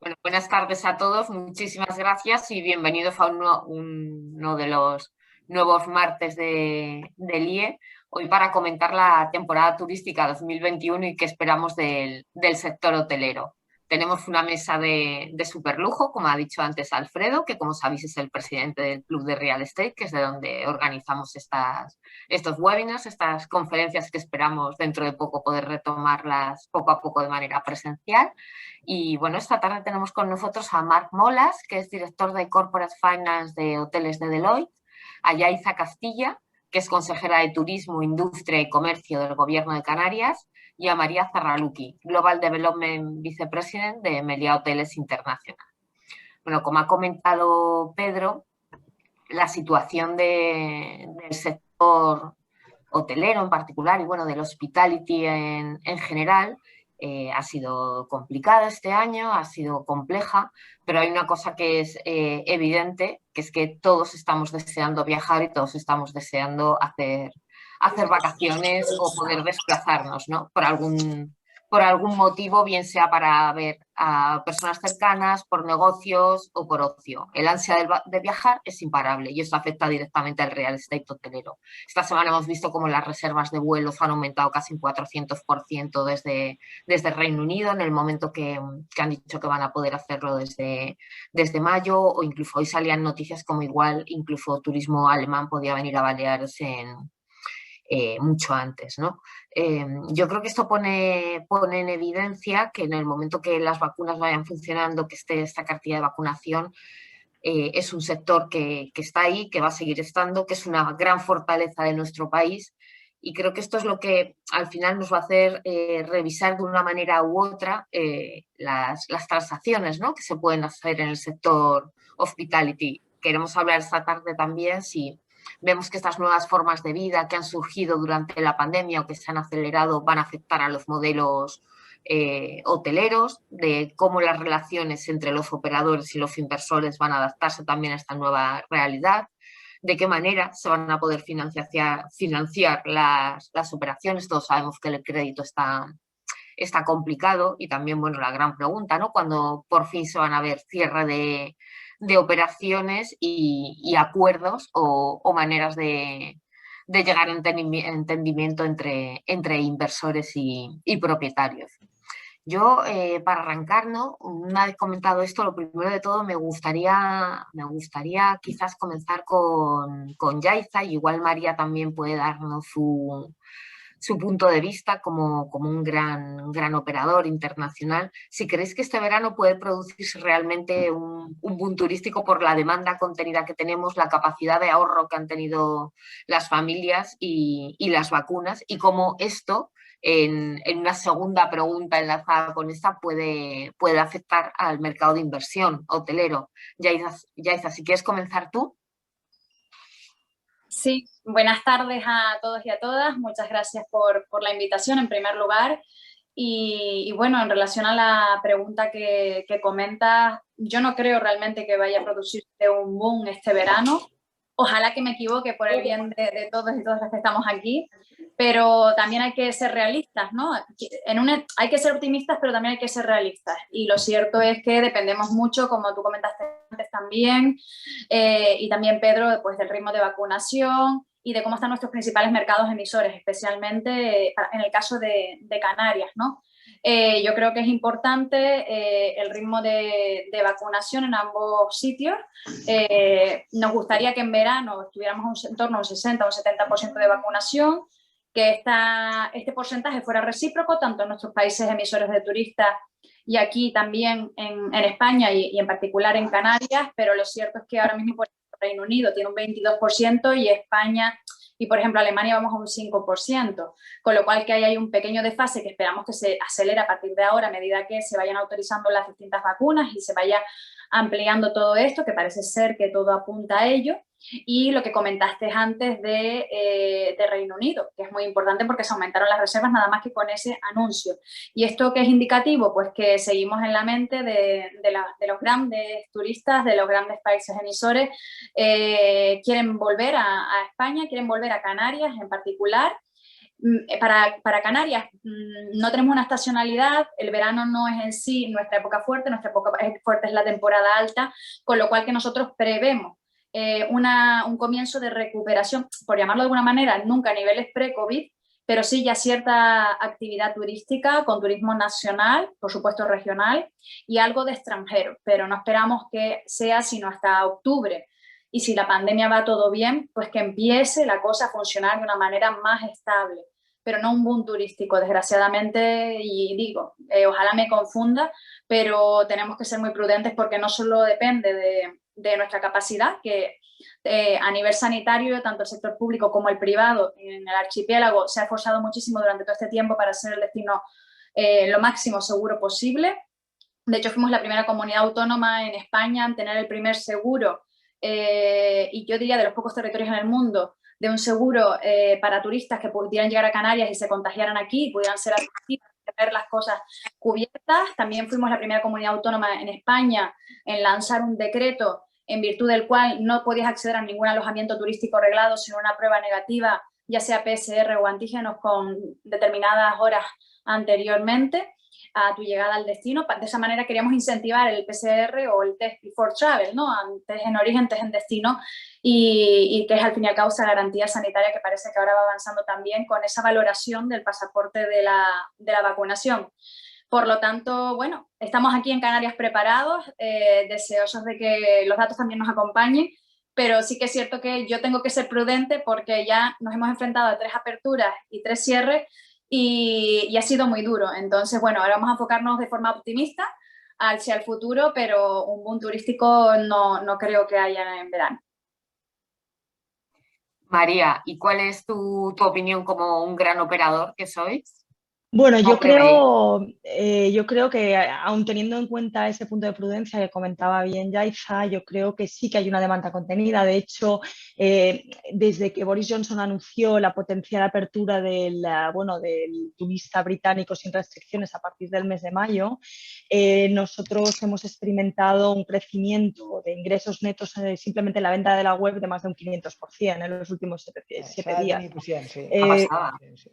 Bueno, buenas tardes a todos, muchísimas gracias y bienvenidos a uno de los nuevos martes del IE, hoy para comentar la temporada turística 2021 y qué esperamos del sector hotelero. Tenemos una mesa de superlujo, como ha dicho antes Alfredo, que como sabéis es el presidente del Club de Real Estate, que es de donde organizamos estos webinars, estas conferencias que esperamos dentro de poco poder retomarlas poco a poco de manera presencial. Y bueno, esta tarde tenemos con nosotros a Marc Molas, que es director de Corporate Finance de Hoteles de Deloitte, a Yaiza Castilla, que es consejera de Turismo, Industria y Comercio del Gobierno de Canarias, y a María Zarraluki, Global Development Vicepresident de Meliá Hoteles Internacional. Bueno, como ha comentado Pedro, la situación del sector hotelero en particular y bueno, del hospitality en general, ha sido complicada este año, ha sido compleja, pero hay una cosa que es evidente, que es que todos estamos deseando viajar y todos estamos deseando hacer vacaciones o poder desplazarnos, ¿no? Por algún motivo, bien sea para ver a personas cercanas, por negocios o por ocio. El ansia de viajar es imparable y eso afecta directamente al real estate hotelero. Esta semana hemos visto cómo las reservas de vuelos han aumentado casi un 400% desde Reino Unido, en el momento que han dicho que van a poder hacerlo desde mayo, o incluso hoy salían noticias como igual incluso turismo alemán podía venir a Baleares mucho antes, ¿no? Yo creo que esto pone en evidencia que en el momento que las vacunas vayan funcionando, que esté esta cartilla de vacunación, es un sector que está ahí, que va a seguir estando, que es una gran fortaleza de nuestro país. Y creo que esto es lo que al final nos va a hacer revisar de una manera u otra las transacciones, ¿no?, que se pueden hacer en el sector hospitality. Queremos hablar esta tarde también si vemos que estas nuevas formas de vida que han surgido durante la pandemia o que se han acelerado van a afectar a los modelos hoteleros, de cómo las relaciones entre los operadores y los inversores van a adaptarse también a esta nueva realidad, de qué manera se van a poder financiar las operaciones. Todos sabemos que el crédito está complicado y también, bueno, la gran pregunta, ¿no?, cuando por fin se van a ver cierre de operaciones y acuerdos o maneras de llegar a entendimiento entre inversores y propietarios. Yo, para arrancar, ¿no?, una vez comentado esto, lo primero de todo me gustaría quizás comenzar con Yaiza, y igual María también puede darnos su punto de vista como un gran operador internacional. Si creéis que este verano puede producirse realmente un boom turístico por la demanda contenida que tenemos, la capacidad de ahorro que han tenido las familias y las vacunas, y cómo esto, en una segunda pregunta enlazada con esta, puede afectar al mercado de inversión hotelero. Yaiza, si quieres comenzar tú. Sí, buenas tardes a todos y a todas. Muchas gracias por la invitación en primer lugar. Y bueno, en relación a la pregunta que comentas, yo no creo realmente que vaya a producirse un boom este verano. Ojalá que me equivoque por el bien de todos y todas las que estamos aquí, pero también hay que ser realistas, ¿no? Hay que ser optimistas, pero también hay que ser realistas. Y lo cierto es que dependemos mucho, como tú comentaste antes también, y también Pedro, pues del ritmo de vacunación y de cómo están nuestros principales mercados emisores, especialmente en el caso de Canarias, ¿no? Yo creo que es importante el ritmo de vacunación en ambos sitios. Nos gustaría que en verano estuviéramos en torno a un 60 o un 70% de vacunación, que este porcentaje fuera recíproco, tanto en nuestros países emisores de turistas y aquí también en España y en particular en Canarias, pero lo cierto es que ahora mismo, por ejemplo, Reino Unido tiene un 22% y España y, por ejemplo, Alemania vamos a un 5%, con lo cual que hay un pequeño desfase que esperamos que se acelere a partir de ahora a medida que se vayan autorizando las distintas vacunas y se vaya ampliando todo esto, que parece ser que todo apunta a ello. Y lo que comentaste antes de Reino Unido, que es muy importante porque se aumentaron las reservas nada más que con ese anuncio. ¿Y esto qué es indicativo? Pues que seguimos en la mente de los grandes turistas, de los grandes países emisores, quieren volver a España, quieren volver a Canarias en particular, Para Canarias no tenemos una estacionalidad, el verano no es en sí nuestra época fuerte es la temporada alta, con lo cual que nosotros prevemos un comienzo de recuperación, por llamarlo de alguna manera, nunca a niveles pre-COVID, pero sí ya cierta actividad turística con turismo nacional, por supuesto regional, y algo de extranjero, pero no esperamos que sea sino hasta octubre. Y si la pandemia va todo bien, pues que empiece la cosa a funcionar de una manera más estable, pero no un boom turístico, desgraciadamente, y digo, ojalá me confunda, pero tenemos que ser muy prudentes porque no solo depende de nuestra capacidad, que a nivel sanitario, tanto el sector público como el privado en el archipiélago se ha esforzado muchísimo durante todo este tiempo para hacer el destino lo máximo seguro posible. De hecho, fuimos la primera comunidad autónoma en España en tener el primer seguro, y yo diría de los pocos territorios en el mundo, de un seguro para turistas que pudieran llegar a Canarias y se contagiaran aquí y pudieran ser asistidos, tener las cosas cubiertas. También fuimos la primera comunidad autónoma en España en lanzar un decreto en virtud del cual no podías acceder a ningún alojamiento turístico reglado sin una prueba negativa, ya sea PCR o antígenos con determinadas horas anteriormente a tu llegada al destino. De esa manera queríamos incentivar el PCR o el test before travel, ¿no? Test en origen, test en destino, y que es al fin y al cabo esa garantía sanitaria que parece que ahora va avanzando también con esa valoración del pasaporte de la vacunación. Por lo tanto, bueno, estamos aquí en Canarias preparados, deseosos de que los datos también nos acompañen, pero sí que es cierto que yo tengo que ser prudente porque ya nos hemos enfrentado a 3 aperturas y 3 cierres y ha sido muy duro. Entonces, bueno, ahora vamos a enfocarnos de forma optimista hacia el futuro, pero un boom turístico no creo que haya en verano. María, ¿y cuál es tu opinión como un gran operador que sois? Bueno, ¿Cómo prevéis? yo creo que aun teniendo en cuenta ese punto de prudencia que comentaba bien Yaiza, yo creo que sí que hay una demanda contenida. De hecho, desde que Boris Johnson anunció la potencial apertura del turista británico sin restricciones a partir del mes de mayo, nosotros hemos experimentado un crecimiento de ingresos netos simplemente en la venta de la web de más de un 500% en los últimos 7 días.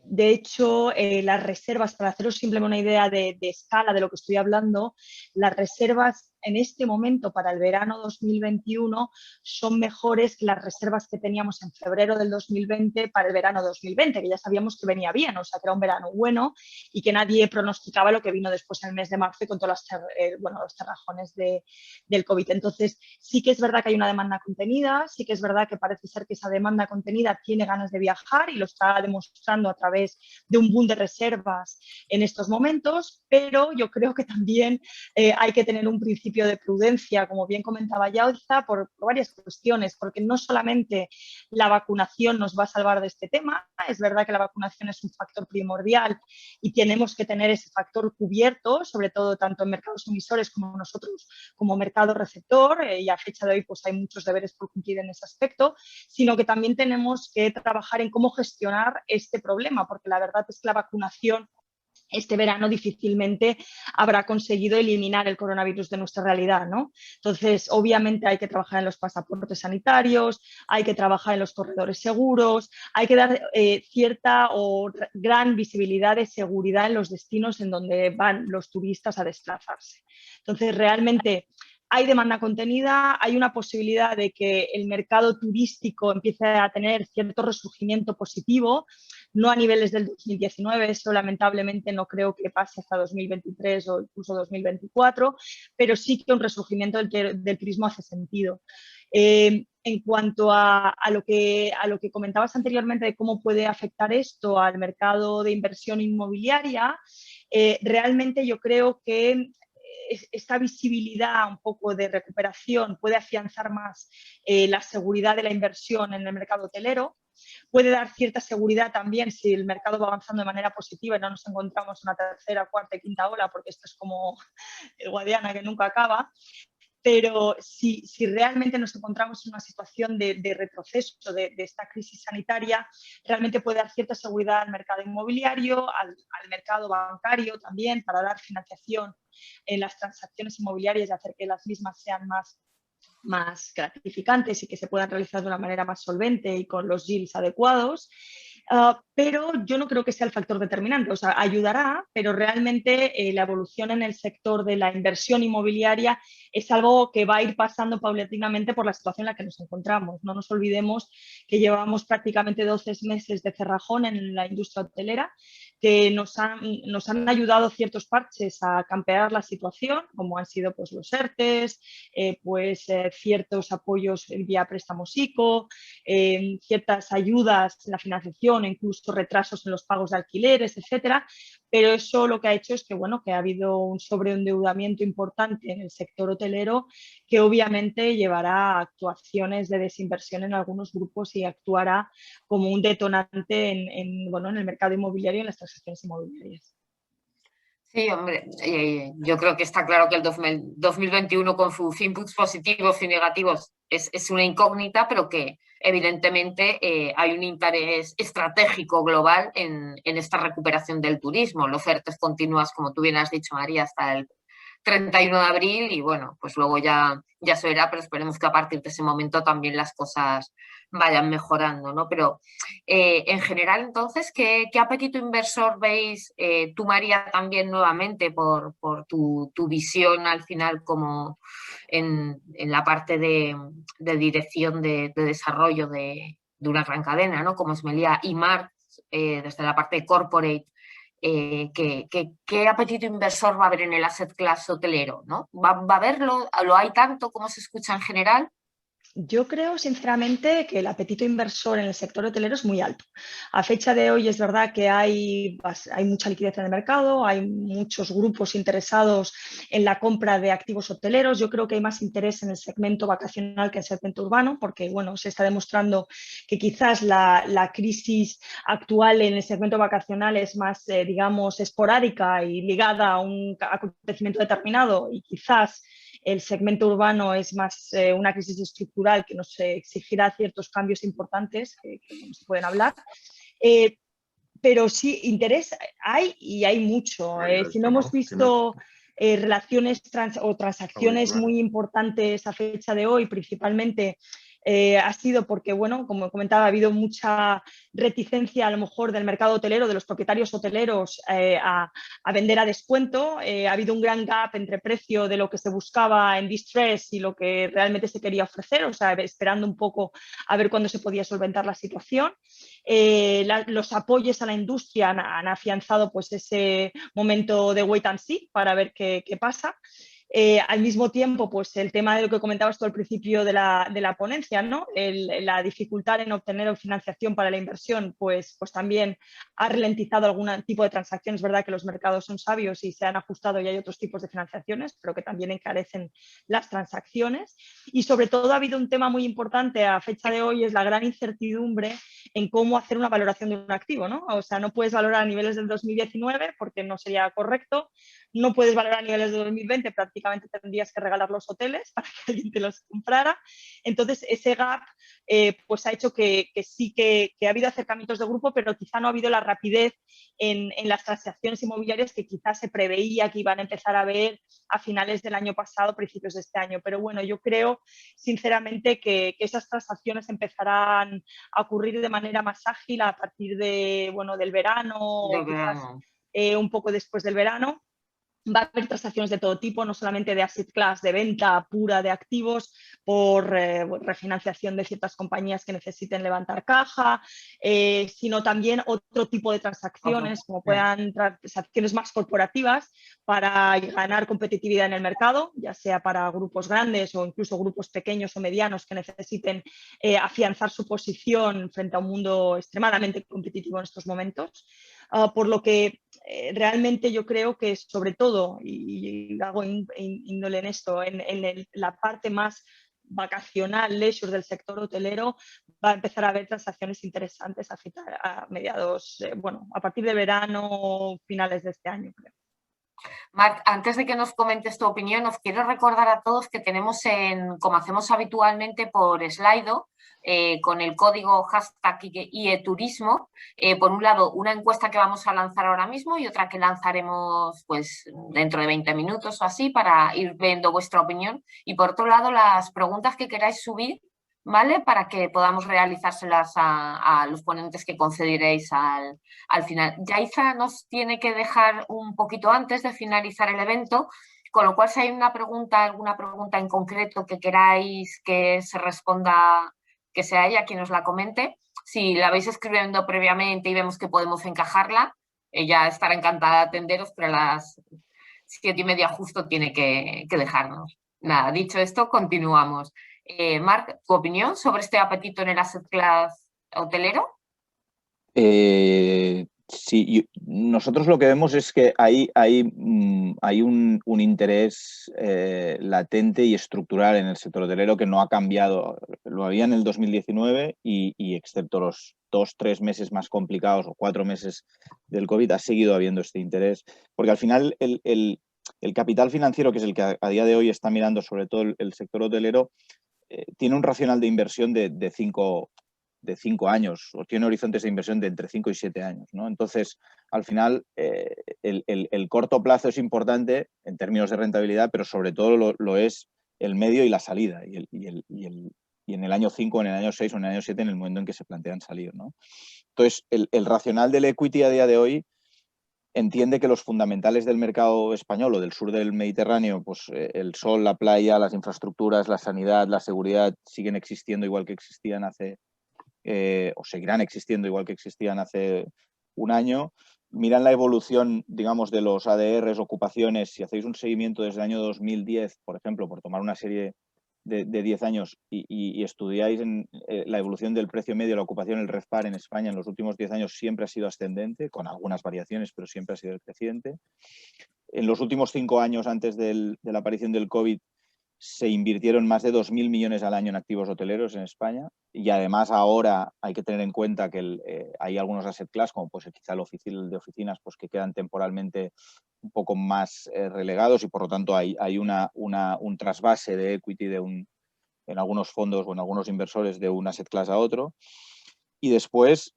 De hecho, las reservas, para haceros simplemente una idea de escala de lo que estoy hablando, las reservas en este momento para el verano 2021 son mejores que las reservas que teníamos en febrero del 2020 para el verano 2020, que ya sabíamos que venía bien, o sea, que era un verano bueno y que nadie pronosticaba lo que vino después en el mes de marzo y con todos los terrajones del COVID. Entonces, sí que es verdad que hay una demanda contenida, sí que es verdad que parece ser que esa demanda contenida tiene ganas de viajar y lo está demostrando a través de un boom de reservas en estos momentos, pero yo creo que también hay que tener un principio de prudencia, como bien comentaba Yaiza, por varias cuestiones, porque no solamente la vacunación nos va a salvar de este tema, es verdad que la vacunación es un factor primordial y tenemos que tener ese factor cubierto, sobre todo tanto en mercados emisores como nosotros como mercado receptor, y a fecha de hoy pues hay muchos deberes por cumplir en ese aspecto, sino que también tenemos que trabajar en cómo gestionar este problema, porque la verdad es que la vacunación este verano difícilmente habrá conseguido eliminar el coronavirus de nuestra realidad, ¿no? Entonces, obviamente hay que trabajar en los pasaportes sanitarios, hay que trabajar en los corredores seguros, hay que dar cierta o gran visibilidad de seguridad en los destinos en donde van los turistas a desplazarse. Entonces, realmente hay demanda contenida, hay una posibilidad de que el mercado turístico empiece a tener cierto resurgimiento positivo, no a niveles del 2019, eso lamentablemente no creo que pase hasta 2023 o incluso 2024, pero sí que un resurgimiento del turismo hace sentido. En cuanto a lo que comentabas anteriormente de cómo puede afectar esto al mercado de inversión inmobiliaria, realmente yo creo que esta visibilidad un poco de recuperación puede afianzar más la seguridad de la inversión en el mercado hotelero. Puede dar cierta seguridad también si el mercado va avanzando de manera positiva y no nos encontramos una tercera, cuarta y quinta ola, porque esto es como el Guadiana que nunca acaba. Pero si realmente nos encontramos en una situación de retroceso de esta crisis sanitaria, realmente puede dar cierta seguridad al mercado inmobiliario, al mercado bancario también, para dar financiación en las transacciones inmobiliarias y hacer que las mismas sean más gratificantes y que se puedan realizar de una manera más solvente y con los yields adecuados. pero yo no creo que sea el factor determinante. O sea, ayudará, pero realmente la evolución en el sector de la inversión inmobiliaria es algo que va a ir pasando paulatinamente por la situación en la que nos encontramos. No nos olvidemos que llevamos prácticamente 12 meses de cerrajón en la industria hotelera, que nos han ayudado ciertos parches a campear la situación, como han sido pues, los ERTES, ciertos apoyos vía préstamos ICO, ciertas ayudas en la financiación, incluso retrasos en los pagos de alquileres, etcétera. Pero eso lo que ha hecho es que, bueno, que ha habido un sobreendeudamiento importante en el sector hotelero que obviamente llevará a actuaciones de desinversión en algunos grupos y actuará como un detonante en el mercado inmobiliario y en las transacciones inmobiliarias. Sí, hombre, yo creo que está claro que el 2021 con sus inputs positivos y negativos es una incógnita, pero que evidentemente hay un interés estratégico global en esta recuperación del turismo. Los ERTEs continúas, como tú bien has dicho, María, hasta el 31 de abril y bueno, pues luego ya se verá, pero esperemos que a partir de ese momento también las cosas vayan mejorando, ¿no? Pero en general, entonces, ¿qué apetito inversor veis tú, María, también nuevamente por tu visión al final como en la parte de dirección de desarrollo de una gran cadena, ¿no? Como es Meliá y Marc, desde la parte de corporate, ¿qué apetito inversor va a haber en el asset class hotelero? ¿No? ¿Va a haberlo? ¿Lo hay tanto como se escucha en general? Yo creo, sinceramente, que el apetito inversor en el sector hotelero es muy alto. A fecha de hoy es verdad que hay mucha liquidez en el mercado, hay muchos grupos interesados en la compra de activos hoteleros. Yo creo que hay más interés en el segmento vacacional que en el segmento urbano, porque bueno, se está demostrando que quizás la crisis actual en el segmento vacacional es más, digamos, esporádica y ligada a un acontecimiento determinado y quizás el segmento urbano es más una crisis estructural que nos exigirá ciertos cambios importantes que no se pueden hablar. Pero sí, interés hay y hay mucho. Si no hemos visto relaciones o transacciones muy importantes a fecha de hoy, principalmente ha sido porque, bueno, como comentaba, ha habido mucha reticencia a lo mejor del mercado hotelero, de los propietarios hoteleros a vender a descuento. Ha habido un gran gap entre precio de lo que se buscaba en distress y lo que realmente se quería ofrecer, o sea, esperando un poco a ver cuándo se podía solventar la situación. Los apoyos a la industria han afianzado pues, ese momento de wait and see para ver qué pasa. Al mismo tiempo, pues el tema de lo que comentabas tú al principio de la ponencia, ¿no? La dificultad en obtener financiación para la inversión, pues también ha ralentizado algún tipo de transacciones. Es verdad que los mercados son sabios y se han ajustado y hay otros tipos de financiaciones, pero que también encarecen las transacciones. Y sobre todo ha habido un tema muy importante a fecha de hoy, es la gran incertidumbre en cómo hacer una valoración de un activo, ¿no? O sea, no puedes valorar a niveles del 2019 porque no sería correcto, no puedes valorar a niveles de 2020, prácticamente tendrías que regalar los hoteles para que alguien te los comprara. Entonces, ese gap pues ha hecho que sí que ha habido acercamientos de grupo, pero quizá no ha habido la rapidez en las transacciones inmobiliarias que quizás se preveía que iban a empezar a ver a finales del año pasado, principios de este año. Pero bueno, yo creo sinceramente que esas transacciones empezarán a ocurrir de manera más ágil a partir del verano o quizás un poco después del verano. Va a haber transacciones de todo tipo, no solamente de asset class, de venta pura de activos por refinanciación de ciertas compañías que necesiten levantar caja, sino también otro tipo de transacciones, como puedan transacciones más corporativas para ganar competitividad en el mercado, ya sea para grupos grandes o incluso grupos pequeños o medianos que necesiten afianzar su posición frente a un mundo extremadamente competitivo en estos momentos. Por lo que realmente yo creo que sobre todo, y hago índole en esto, en la parte más vacacional, leisure del sector hotelero, va a empezar a haber transacciones interesantes a mediados, a partir de verano o finales de este año, creo. Marc, antes de que nos comentes tu opinión, os quiero recordar a todos que tenemos, como hacemos habitualmente por Slido, con el código hashtag IEturismo, por un lado una encuesta que vamos a lanzar ahora mismo y otra que lanzaremos pues dentro de 20 minutos o así para ir viendo vuestra opinión, y por otro lado las preguntas que queráis subir ¿vale? Para que podamos realizárselas a los ponentes que concederéis al final. Yaiza nos tiene que dejar un poquito antes de finalizar el evento, con lo cual si hay alguna pregunta en concreto que queráis que se responda, que sea ella quien nos la comente, si la vais escribiendo previamente y vemos que podemos encajarla, ella estará encantada de atenderos, pero a las 7:30 justo tiene que dejarnos. Nada, dicho esto, continuamos. Marc, ¿tu opinión sobre este apetito en el asset class hotelero? Sí, nosotros lo que vemos es que hay un interés latente y estructural en el sector hotelero que no ha cambiado. Lo había en el 2019 y excepto los 2-3 meses más complicados o 4 meses del COVID, ha seguido habiendo este interés. Porque al final el capital financiero, que es el que a día de hoy está mirando sobre todo el sector hotelero, tiene un racional de inversión de 5 años, o tiene horizontes de inversión de entre 5 y 7 años, ¿no? Entonces, al final, el corto plazo es importante en términos de rentabilidad, pero sobre todo lo es el medio y la salida, y en el año 5, en el año 6 o en el año 7, en el momento en que se plantean salir, ¿no? Entonces, el racional del equity a día de hoy entiende que los fundamentales del mercado español o del sur del Mediterráneo, pues el sol, la playa, las infraestructuras, la sanidad, la seguridad, siguen existiendo igual que existían o seguirán existiendo igual que existían hace un año. Miran la evolución, digamos, de los ADRs, ocupaciones. Si hacéis un seguimiento desde el año 2010, por ejemplo, por tomar una serie de 10 años y estudiáis la evolución del precio medio, la ocupación, el RevPAR en España en los últimos 10 años siempre ha sido ascendente, con algunas variaciones, pero siempre ha sido creciente. En los últimos 5 años, antes de la aparición del COVID, se invirtieron más de 2.000 millones al año en activos hoteleros en España, y además ahora hay que tener en cuenta que hay algunos asset class, como pues quizá el de oficinas, pues que quedan temporalmente un poco más relegados, y por lo tanto hay un trasvase de equity en algunos fondos o en algunos inversores de un asset class a otro. Y después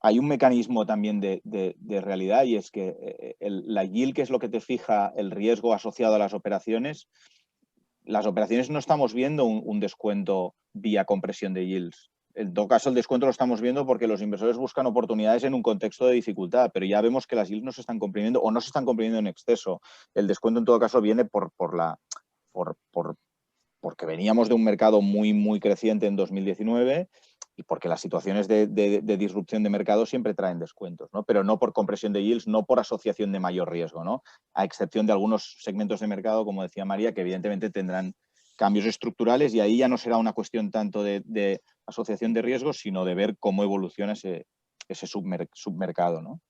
hay un mecanismo también de realidad, y es que la yield, que es lo que te fija el riesgo asociado a las operaciones no estamos viendo un descuento vía compresión de yields. En todo caso, el descuento lo estamos viendo porque los inversores buscan oportunidades en un contexto de dificultad, pero ya vemos que las yields no se están comprimiendo o no se están comprimiendo en exceso. El descuento, en todo caso, viene porque veníamos de un mercado muy, muy creciente en 2019 y porque las situaciones de disrupción de mercado siempre traen descuentos, ¿no? Pero no por compresión de yields, no por asociación de mayor riesgo, ¿no? A excepción de algunos segmentos de mercado, como decía María, que evidentemente tendrán cambios estructurales, y ahí ya no será una cuestión tanto de asociación de riesgos, sino de ver cómo evoluciona ese submercado, ¿no?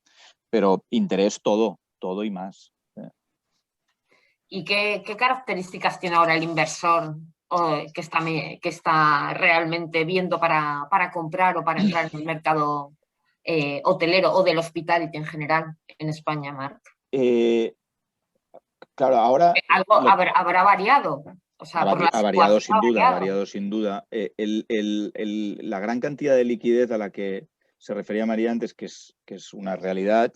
Pero interés todo y más. ¿Y qué características tiene ahora el inversor que está realmente viendo para comprar o para entrar en el mercado hotelero o del hospitality en general en España, Marc? Claro, ahora Algo habrá variado. O sea, por la ha variado situación sin ha duda, ha variado. variado sin duda. La gran cantidad de liquidez a la que se refería María antes, que es una realidad,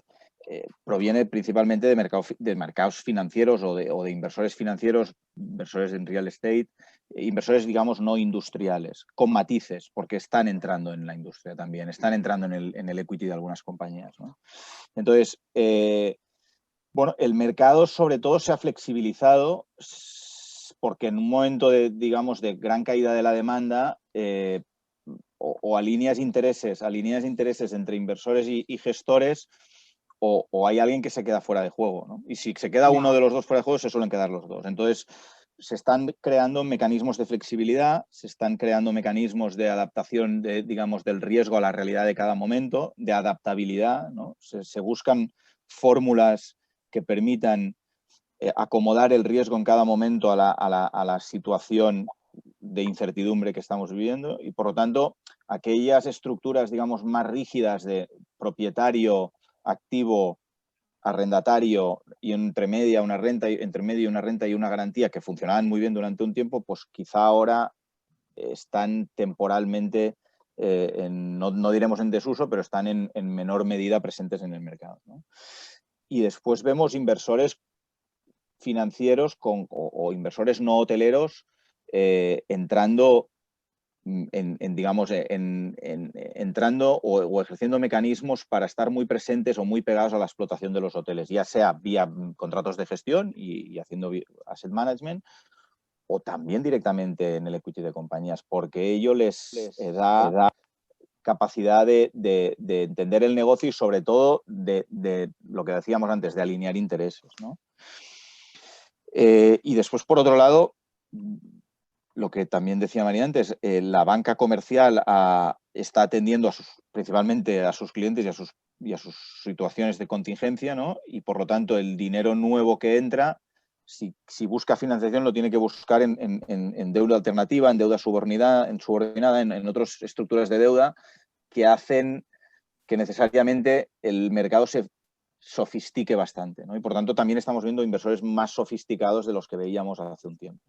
proviene principalmente de mercados financieros o de inversores financieros, inversores en real estate, inversores, digamos, no industriales, con matices, porque están entrando en la industria también, están entrando en el equity de algunas compañías, ¿no? Entonces, bueno, el mercado sobre todo se ha flexibilizado porque en un momento digamos, de gran caída de la demanda, o alineas intereses entre inversores y gestores, o hay alguien que se queda fuera de juego, ¿no? Y si se queda uno de los dos fuera de juego, se suelen quedar los dos. Entonces, se están creando mecanismos de flexibilidad, se están creando mecanismos de adaptación, digamos, del riesgo a la realidad de cada momento, de adaptabilidad, ¿no? Se buscan fórmulas que permitan acomodar el riesgo en cada momento a la situación de incertidumbre que estamos viviendo, y por lo tanto aquellas estructuras, digamos, más rígidas de propietario, activo, arrendatario y entre medio una renta y una garantía, que funcionaban muy bien durante un tiempo, pues quizá ahora están temporalmente, no diremos en desuso, pero están en menor medida presentes en el mercado, ¿no? Y después vemos inversores financieros o inversores no hoteleros entrando digamos, entrando o ejerciendo mecanismos para estar muy presentes o muy pegados a la explotación de los hoteles, ya sea vía contratos de gestión y haciendo asset management, o también directamente en el equity de compañías, porque ello les da capacidad de entender el negocio y sobre todo de lo que decíamos antes, de alinear intereses, ¿no? Y después, por otro lado, lo que también decía María antes, la banca comercial está atendiendo principalmente a sus clientes y a sus situaciones de contingencia, ¿no? Y por lo tanto el dinero nuevo que entra, si busca financiación, lo tiene que buscar en deuda alternativa, en deuda subordinada, en otras estructuras de deuda que hacen que necesariamente el mercado se sofistique bastante, ¿no? Y por tanto también estamos viendo inversores más sofisticados de los que veíamos hace un tiempo.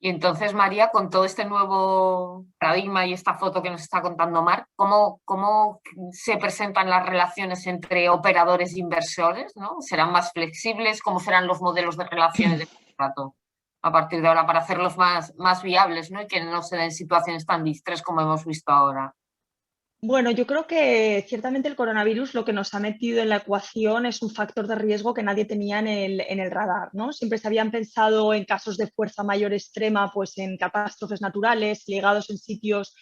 Y entonces, María, con todo este nuevo paradigma y esta foto que nos está contando Marc, ¿cómo se presentan las relaciones entre operadores e inversores, ¿no? ¿Serán más flexibles? ¿Cómo serán los modelos de relaciones de contrato a partir de ahora para hacerlos más viables, ¿no? Y que no se den situaciones tan distrés como hemos visto ahora? Bueno, yo creo que ciertamente el coronavirus lo que nos ha metido en la ecuación es un factor de riesgo que nadie tenía en el radar, ¿no? Siempre se habían pensado en casos de fuerza mayor extrema, pues en catástrofes naturales, ligados en sitios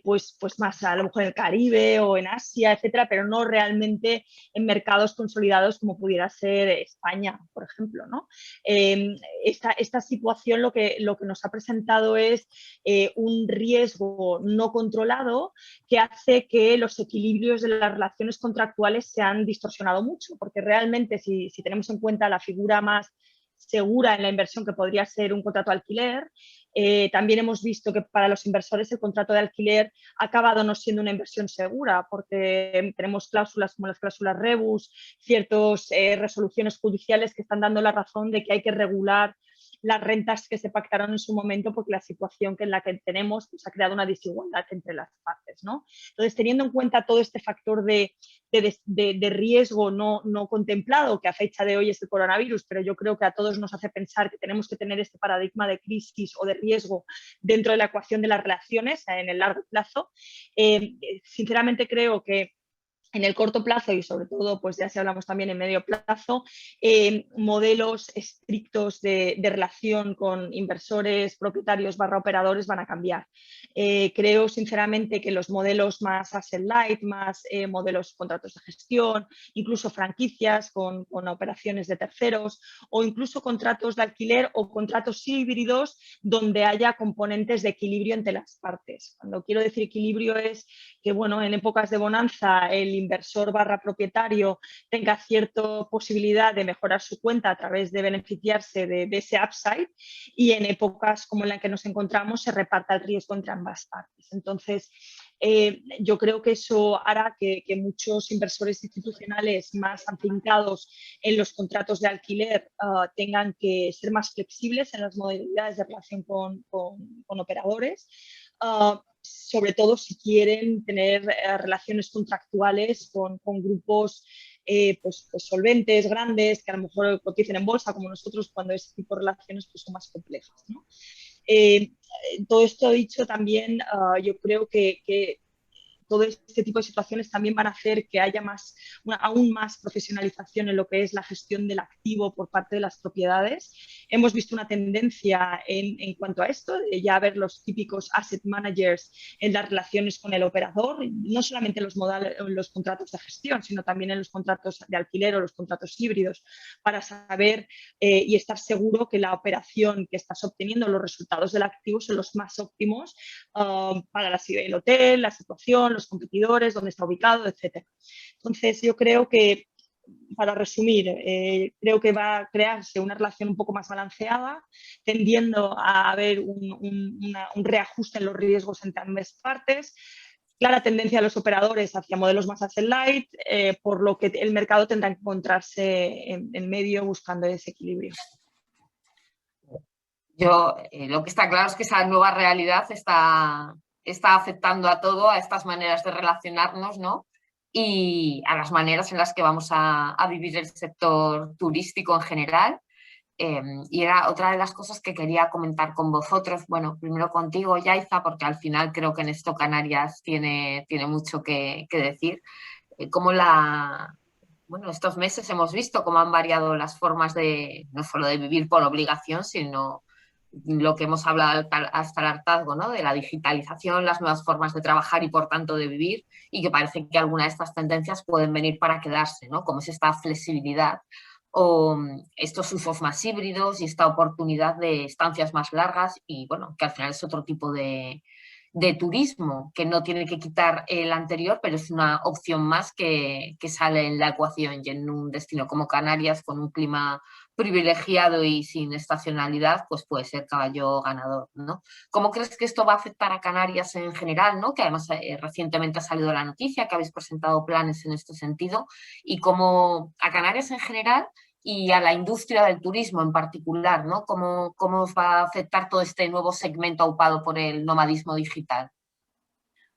pues más a lo mejor en el Caribe o en Asia, etcétera, pero no realmente en mercados consolidados como pudiera ser España, por ejemplo, ¿no? Esta situación lo que nos ha presentado es un riesgo no controlado que hace que los equilibrios de las relaciones contractuales se han distorsionado mucho, porque realmente si tenemos en cuenta la figura más segura en la inversión que podría ser un contrato de alquiler, también hemos visto que para los inversores el contrato de alquiler ha acabado no siendo una inversión segura, porque tenemos cláusulas como las cláusulas rebus, ciertas resoluciones judiciales que están dando la razón de que hay que regular las rentas que se pactaron en su momento porque la situación en la que tenemos pues, ha creado una desigualdad entre las partes, ¿no? Entonces, teniendo en cuenta todo este factor de riesgo no contemplado, que a fecha de hoy es el coronavirus, pero yo creo que a todos nos hace pensar que tenemos que tener este paradigma de crisis o de riesgo dentro de la ecuación de las relaciones en el largo plazo. Sinceramente creo que en el corto plazo y sobre todo, pues ya si hablamos también en medio plazo, modelos estrictos de relación con inversores, propietarios / operadores van a cambiar. Creo sinceramente que los modelos más asset light, más modelos contratos de gestión, incluso franquicias con operaciones de terceros o incluso contratos de alquiler o contratos híbridos donde haya componentes de equilibrio entre las partes. Cuando quiero decir equilibrio es que, bueno, en épocas de bonanza el inversor / propietario tenga cierta posibilidad de mejorar su cuenta a través de beneficiarse de ese upside y en épocas como en la que nos encontramos se reparta el riesgo entre ambas partes. Entonces, yo creo que eso hará que muchos inversores institucionales más afincados en los contratos de alquiler tengan que ser más flexibles en las modalidades de relación con operadores. Sobre todo si quieren tener relaciones contractuales con grupos pues solventes, grandes, que a lo mejor coticen en bolsa como nosotros, cuando ese tipo de relaciones pues, son más complejas, ¿no? Todo esto dicho también, yo creo que todo este tipo de situaciones también van a hacer que haya aún más profesionalización en lo que es la gestión del activo por parte de las propiedades. Hemos visto una tendencia en cuanto a esto, de ya ver los típicos asset managers en las relaciones con el operador, no solamente en los contratos de gestión, sino también en los contratos de alquiler o los contratos híbridos, para saber y estar seguro que la operación que estás obteniendo, los resultados del activo son los más óptimos para el hotel, la situación, los competidores, dónde está ubicado, etc. Entonces, yo creo que, para resumir, creo que va a crearse una relación un poco más balanceada, tendiendo a haber un reajuste en los riesgos entre ambas partes, clara tendencia de los operadores hacia modelos más asset light, por lo que el mercado tendrá que encontrarse en medio buscando ese equilibrio. Lo que está claro es que esa nueva realidad está afectando a todo, a estas maneras de relacionarnos, ¿no? Y a las maneras en las que vamos a vivir el sector turístico en general. Y era otra de las cosas que quería comentar con vosotros. Bueno, primero contigo, Yaiza, porque al final creo que en esto Canarias tiene mucho que decir. Bueno, estos meses hemos visto cómo han variado las formas no solo de vivir por obligación, sino lo que hemos hablado hasta el hartazgo, ¿no? De la digitalización, las nuevas formas de trabajar y por tanto de vivir, y que parece que algunas de estas tendencias pueden venir para quedarse, ¿no? Como es esta flexibilidad o estos usos más híbridos y esta oportunidad de estancias más largas y, bueno, que al final es otro tipo de turismo que no tiene que quitar el anterior, pero es una opción más que sale en la ecuación, y en un destino como Canarias, con un clima privilegiado y sin estacionalidad, pues puede ser caballo ganador, ¿no? ¿Cómo crees que esto va a afectar a Canarias en general, ¿no? Que además recientemente ha salido la noticia que habéis presentado planes en este sentido, y cómo a Canarias en general y a la industria del turismo en particular, ¿no? ¿Cómo os va a afectar todo este nuevo segmento aupado por el nomadismo digital?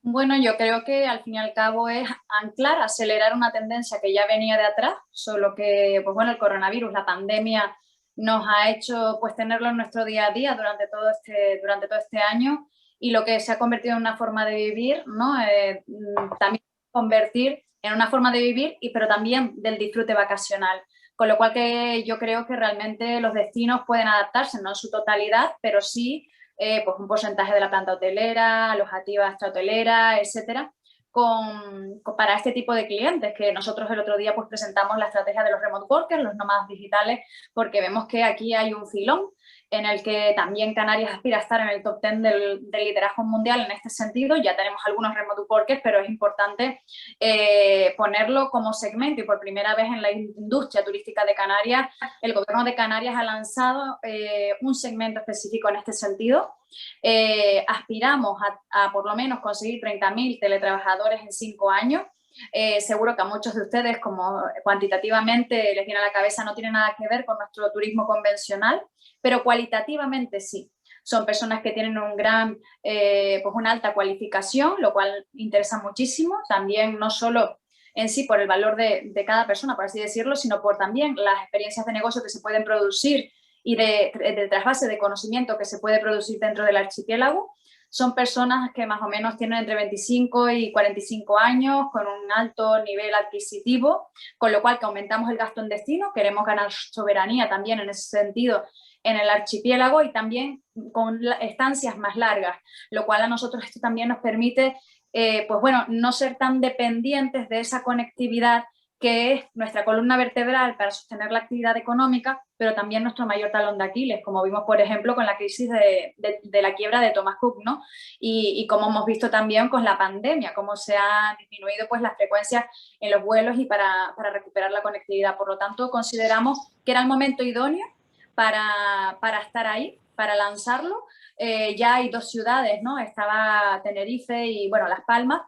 Bueno, yo creo que al fin y al cabo es anclar, acelerar una tendencia que ya venía de atrás, solo que, pues bueno, el coronavirus, la pandemia nos ha hecho pues tenerlo en nuestro día a día durante todo este año, y lo que se ha convertido en una forma de vivir, ¿no? También convertir en una forma de vivir, pero también del disfrute vacacional. Con lo cual que yo creo que realmente los destinos pueden adaptarse, no en su totalidad, pero sí pues un porcentaje de la planta hotelera, alojativa extrahotelera, etcétera, para este tipo de clientes, que nosotros el otro día pues presentamos la estrategia de los remote workers, los nómadas digitales, porque vemos que aquí hay un filón en el que también Canarias aspira a estar en el top 10 del liderazgo mundial en este sentido. Ya tenemos algunos remote workers, pero es importante ponerlo como segmento, y por primera vez en la industria turística de Canarias, el gobierno de Canarias ha lanzado un segmento específico en este sentido. Aspiramos a por lo menos conseguir 30.000 teletrabajadores en 5 años. Seguro que a muchos de ustedes, como cuantitativamente les viene a la cabeza, no tiene nada que ver con nuestro turismo convencional, pero cualitativamente sí. Son personas que tienen pues una alta cualificación, lo cual interesa muchísimo. También no solo en sí por el valor de cada persona, por así decirlo, sino por también las experiencias de negocio que se pueden producir y de trasvase de conocimiento que se puede producir dentro del archipiélago. Son personas que más o menos tienen entre 25 y 45 años, con un alto nivel adquisitivo, con lo cual que aumentamos el gasto en destino, queremos ganar soberanía también en ese sentido en el archipiélago, y también con estancias más largas, lo cual a nosotros esto también nos permite pues bueno, no ser tan dependientes de esa conectividad que es nuestra columna vertebral para sostener la actividad económica, pero también nuestro mayor talón de Aquiles, como vimos, por ejemplo, con la crisis de la quiebra de Thomas Cook, ¿no? Y como hemos visto también con la pandemia, cómo se han disminuido pues, las frecuencias en los vuelos y para recuperar la conectividad. Por lo tanto, consideramos que era el momento idóneo para estar ahí, para lanzarlo. Ya hay 2 ciudades, ¿no? Estaba Tenerife y, bueno, Las Palmas,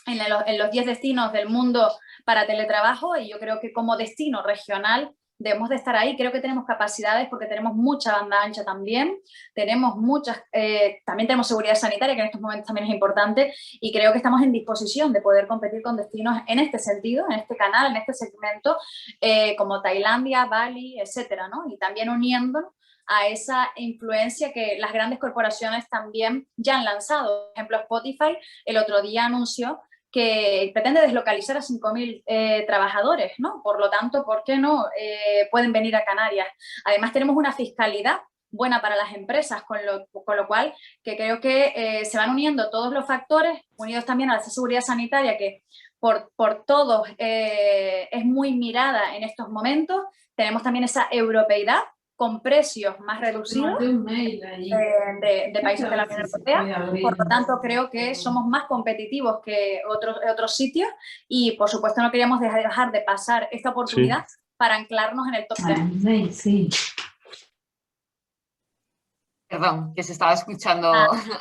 en los 10 destinos del mundo para teletrabajo, y yo creo que como destino regional debemos de estar ahí. Creo que tenemos capacidades porque tenemos mucha banda ancha también, tenemos también tenemos seguridad sanitaria, que en estos momentos también es importante, y creo que estamos en disposición de poder competir con destinos en este sentido, en este canal, en este segmento, como Tailandia, Bali, etcétera, ¿no? Y también uniéndonos a esa influencia que las grandes corporaciones también ya han lanzado. Por ejemplo, Spotify el otro día anunció que pretende deslocalizar a 5.000 trabajadores, ¿no? Por lo tanto, ¿por qué no pueden venir a Canarias? Además, tenemos una fiscalidad buena para las empresas, con lo cual que creo que se van uniendo todos los factores, unidos también a la seguridad sanitaria, que por todos es muy mirada en estos momentos. Tenemos también esa europeidad con precios más reducidos de países de la Unión Europea. Por lo tanto, creo que somos más competitivos que otros sitios, y por supuesto no queríamos dejar de pasar esta oportunidad para anclarnos en el top 10. Sí. Perdón, que se estaba escuchando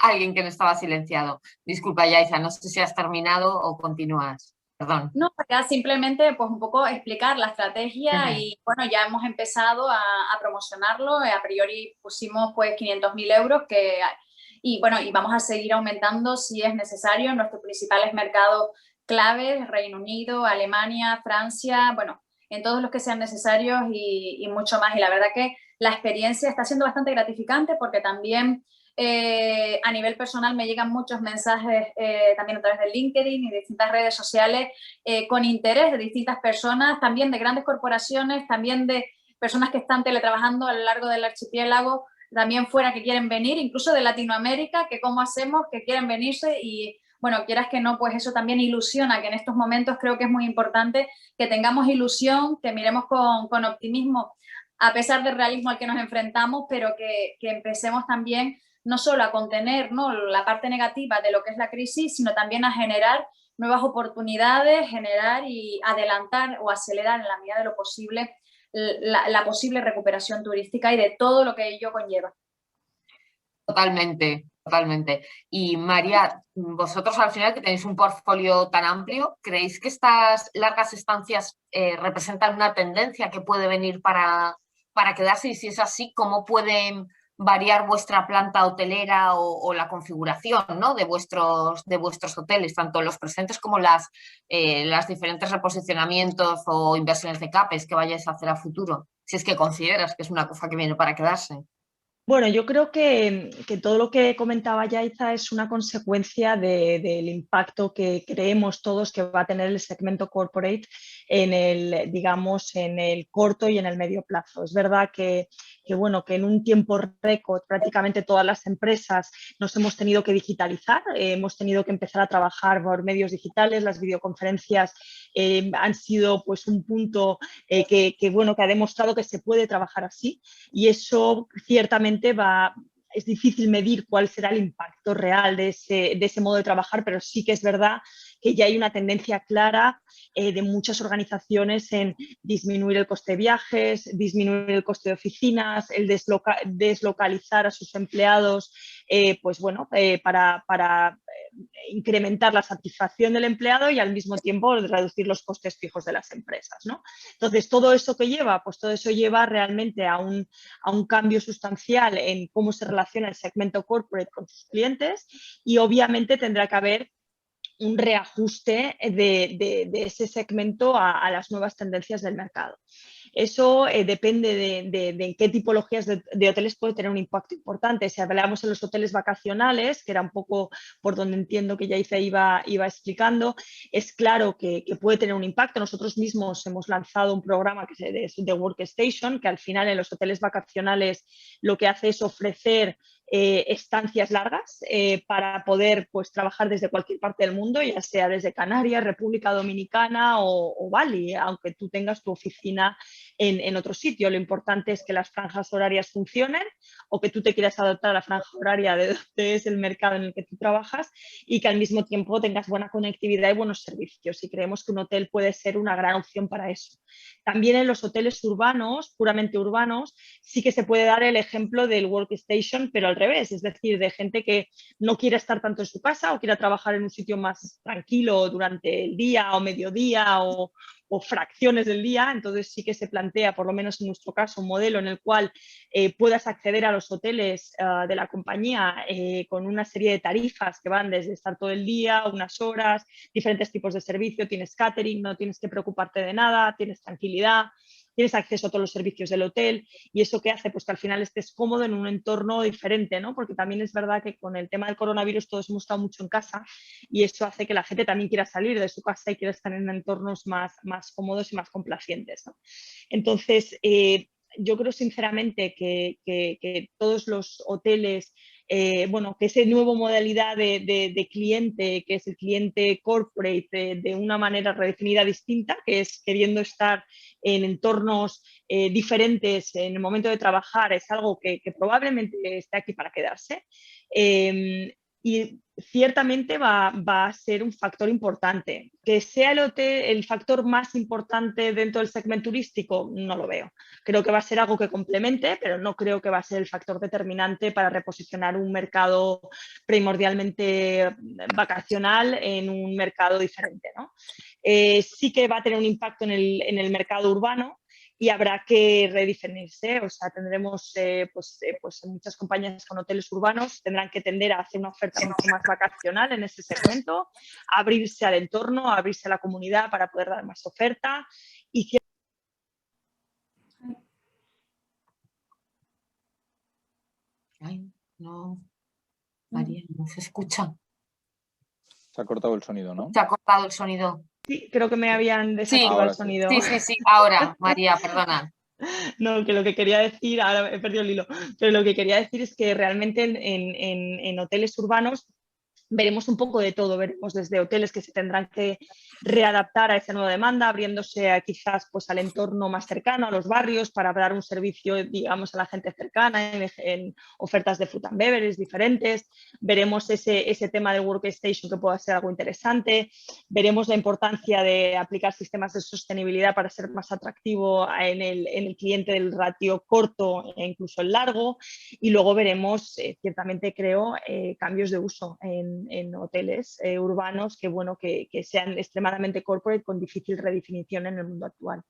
alguien que no estaba silenciado. Disculpa, Yaiza, no sé si has terminado o continúas. Perdón. No, ya simplemente pues un poco explicar la estrategia. Y bueno, ya hemos empezado a promocionarlo. A priori pusimos pues 500.000 euros y bueno, y vamos a seguir aumentando si es necesario en nuestros principales mercados claves: Reino Unido, Alemania, Francia, bueno, en todos los que sean necesarios y mucho más. Y la verdad que la experiencia está siendo bastante gratificante porque también a nivel personal me llegan muchos mensajes también a través de LinkedIn y de distintas redes sociales con interés de distintas personas, también de grandes corporaciones, también de personas que están teletrabajando a lo largo del archipiélago, también fuera que quieren venir, incluso de Latinoamérica, que cómo hacemos, que quieren venirse y bueno, quieras que no, pues eso también ilusiona, que en estos momentos creo que es muy importante que tengamos ilusión, que miremos con optimismo a pesar del realismo al que nos enfrentamos, pero que empecemos también no solo a contener, ¿no?, la parte negativa de lo que es la crisis, sino también a generar nuevas oportunidades, generar y adelantar o acelerar en la medida de lo posible la posible recuperación turística y de todo lo que ello conlleva. Totalmente, totalmente. Y María, vosotros al final que tenéis un portfolio tan amplio, ¿creéis que estas largas estancias representan una tendencia que puede venir para quedarse? Y si es así, ¿cómo pueden variar vuestra planta hotelera o la configuración, ¿no?, de vuestros hoteles, tanto los presentes como las diferentes reposicionamientos o inversiones de CAPEX que vayáis a hacer a futuro? Si es que consideras que es una cosa que viene para quedarse. Bueno, yo creo que todo lo que comentaba Yaiza es una consecuencia del impacto que creemos todos que va a tener el segmento corporate en el, digamos, en el corto y en el medio plazo. Es verdad bueno, que en un tiempo récord prácticamente todas las empresas nos hemos tenido que digitalizar, hemos tenido que empezar a trabajar por medios digitales, las videoconferencias han sido pues un punto bueno, que ha demostrado que se puede trabajar así y eso ciertamente es difícil medir cuál será el impacto real de ese modo de trabajar, pero sí que es verdad que ya hay una tendencia clara de muchas organizaciones en disminuir el coste de viajes, disminuir el coste de oficinas, el deslocalizar a sus empleados, pues bueno, para incrementar la satisfacción del empleado y al mismo tiempo reducir los costes fijos de las empresas, ¿no? Entonces, todo eso que lleva, pues todo eso lleva realmente a un cambio sustancial en cómo se relaciona el segmento corporate con sus clientes y obviamente tendrá que haber un reajuste de ese segmento a las nuevas tendencias del mercado. Eso depende de qué tipologías de hoteles puede tener un impacto importante. Si hablamos de los hoteles vacacionales, que era un poco por donde entiendo que Yaiza iba explicando, es claro que puede tener un impacto. Nosotros mismos hemos lanzado un programa que es de Workstation, que al final en los hoteles vacacionales lo que hace es ofrecer estancias largas para poder pues, trabajar desde cualquier parte del mundo, ya sea desde Canarias, República Dominicana o Bali, aunque tú tengas tu oficina en otro sitio. Lo importante es que las franjas horarias funcionen o que tú te quieras adaptar a la franja horaria de donde es el mercado en el que tú trabajas y que al mismo tiempo tengas buena conectividad y buenos servicios. Y creemos que un hotel puede ser una gran opción para eso. También en los hoteles urbanos, puramente urbanos, sí que se puede dar el ejemplo del workstation, pero al revés, es decir, de gente que no quiere estar tanto en su casa o quiera trabajar en un sitio más tranquilo durante el día o mediodía o fracciones del día. Entonces sí que se plantea, por lo menos en nuestro caso, un modelo en el cual puedas acceder a los hoteles de la compañía con una serie de tarifas que van desde estar todo el día, unas horas, diferentes tipos de servicio, tienes catering, no tienes que preocuparte de nada, tienes tranquilidad, tienes acceso a todos los servicios del hotel y eso que hace pues que al final estés cómodo en un entorno diferente, ¿no? Porque también es verdad que con el tema del coronavirus todos hemos estado mucho en casa y eso hace que la gente también quiera salir de su casa y quiera estar en entornos más cómodos y más complacientes, ¿no? Entonces, yo creo sinceramente que todos los hoteles, bueno, que esa nueva modalidad de cliente, que es el cliente corporate de una manera redefinida distinta, que es queriendo estar en entornos diferentes en el momento de trabajar, es algo que probablemente esté aquí para quedarse. Y ciertamente va a ser un factor importante. Que sea el factor más importante dentro del segmento turístico, no lo veo. Creo que va a ser algo que complemente, pero no creo que va a ser el factor determinante para reposicionar un mercado primordialmente vacacional en un mercado diferente, ¿no? Sí que va a tener un impacto en el mercado urbano, y habrá que redefinirse, o sea, tendremos pues muchas compañías con hoteles urbanos tendrán que tender a hacer una oferta mucho más vacacional en ese segmento, abrirse al entorno, abrirse a la comunidad para poder dar más oferta y No, María, no se escucha. Se ha cortado el sonido, ¿no? Se ha cortado el sonido. Sí, creo que me habían desactivado ahora el sonido. Sí, ahora, María, perdona. No, que lo que quería decir, ahora he perdido el hilo, pero lo que quería decir es que realmente en hoteles urbanos veremos un poco de todo, veremos desde hoteles que se tendrán que readaptar a esa nueva demanda, abriéndose quizás pues, al entorno más cercano, a los barrios, para dar un servicio, digamos, a la gente cercana en ofertas de food and beverage diferentes. Veremos ese tema del workstation que pueda ser algo interesante. Veremos la importancia de aplicar sistemas de sostenibilidad para ser más atractivo en el cliente del ratio corto e incluso el largo. Y luego veremos, ciertamente creo, cambios de uso en hoteles urbanos que, bueno, que sean extremadamente corporate con difícil redefinición en el mundo actual.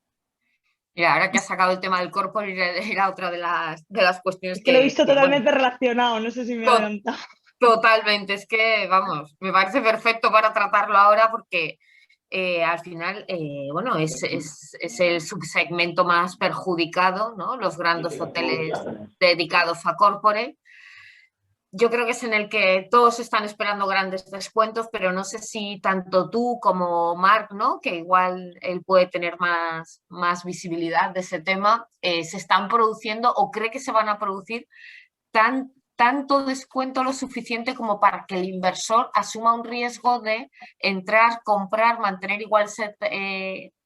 Mira, ahora que has sacado el tema del corporate, era otra de las cuestiones es que lo he visto totalmente bueno, relacionado, no sé si me he adelantado. Totalmente, es que, vamos, me parece perfecto para tratarlo ahora porque al final, bueno, es el subsegmento más perjudicado, ¿no? Los grandes hoteles dedicados a corporate. Yo creo que es en el que todos están esperando grandes descuentos, pero no sé si tanto tú como Marc, ¿no? Que igual él puede tener más visibilidad de ese tema, se están produciendo o cree que se van a producir tanto descuento lo suficiente como para que el inversor asuma un riesgo de entrar, comprar, mantener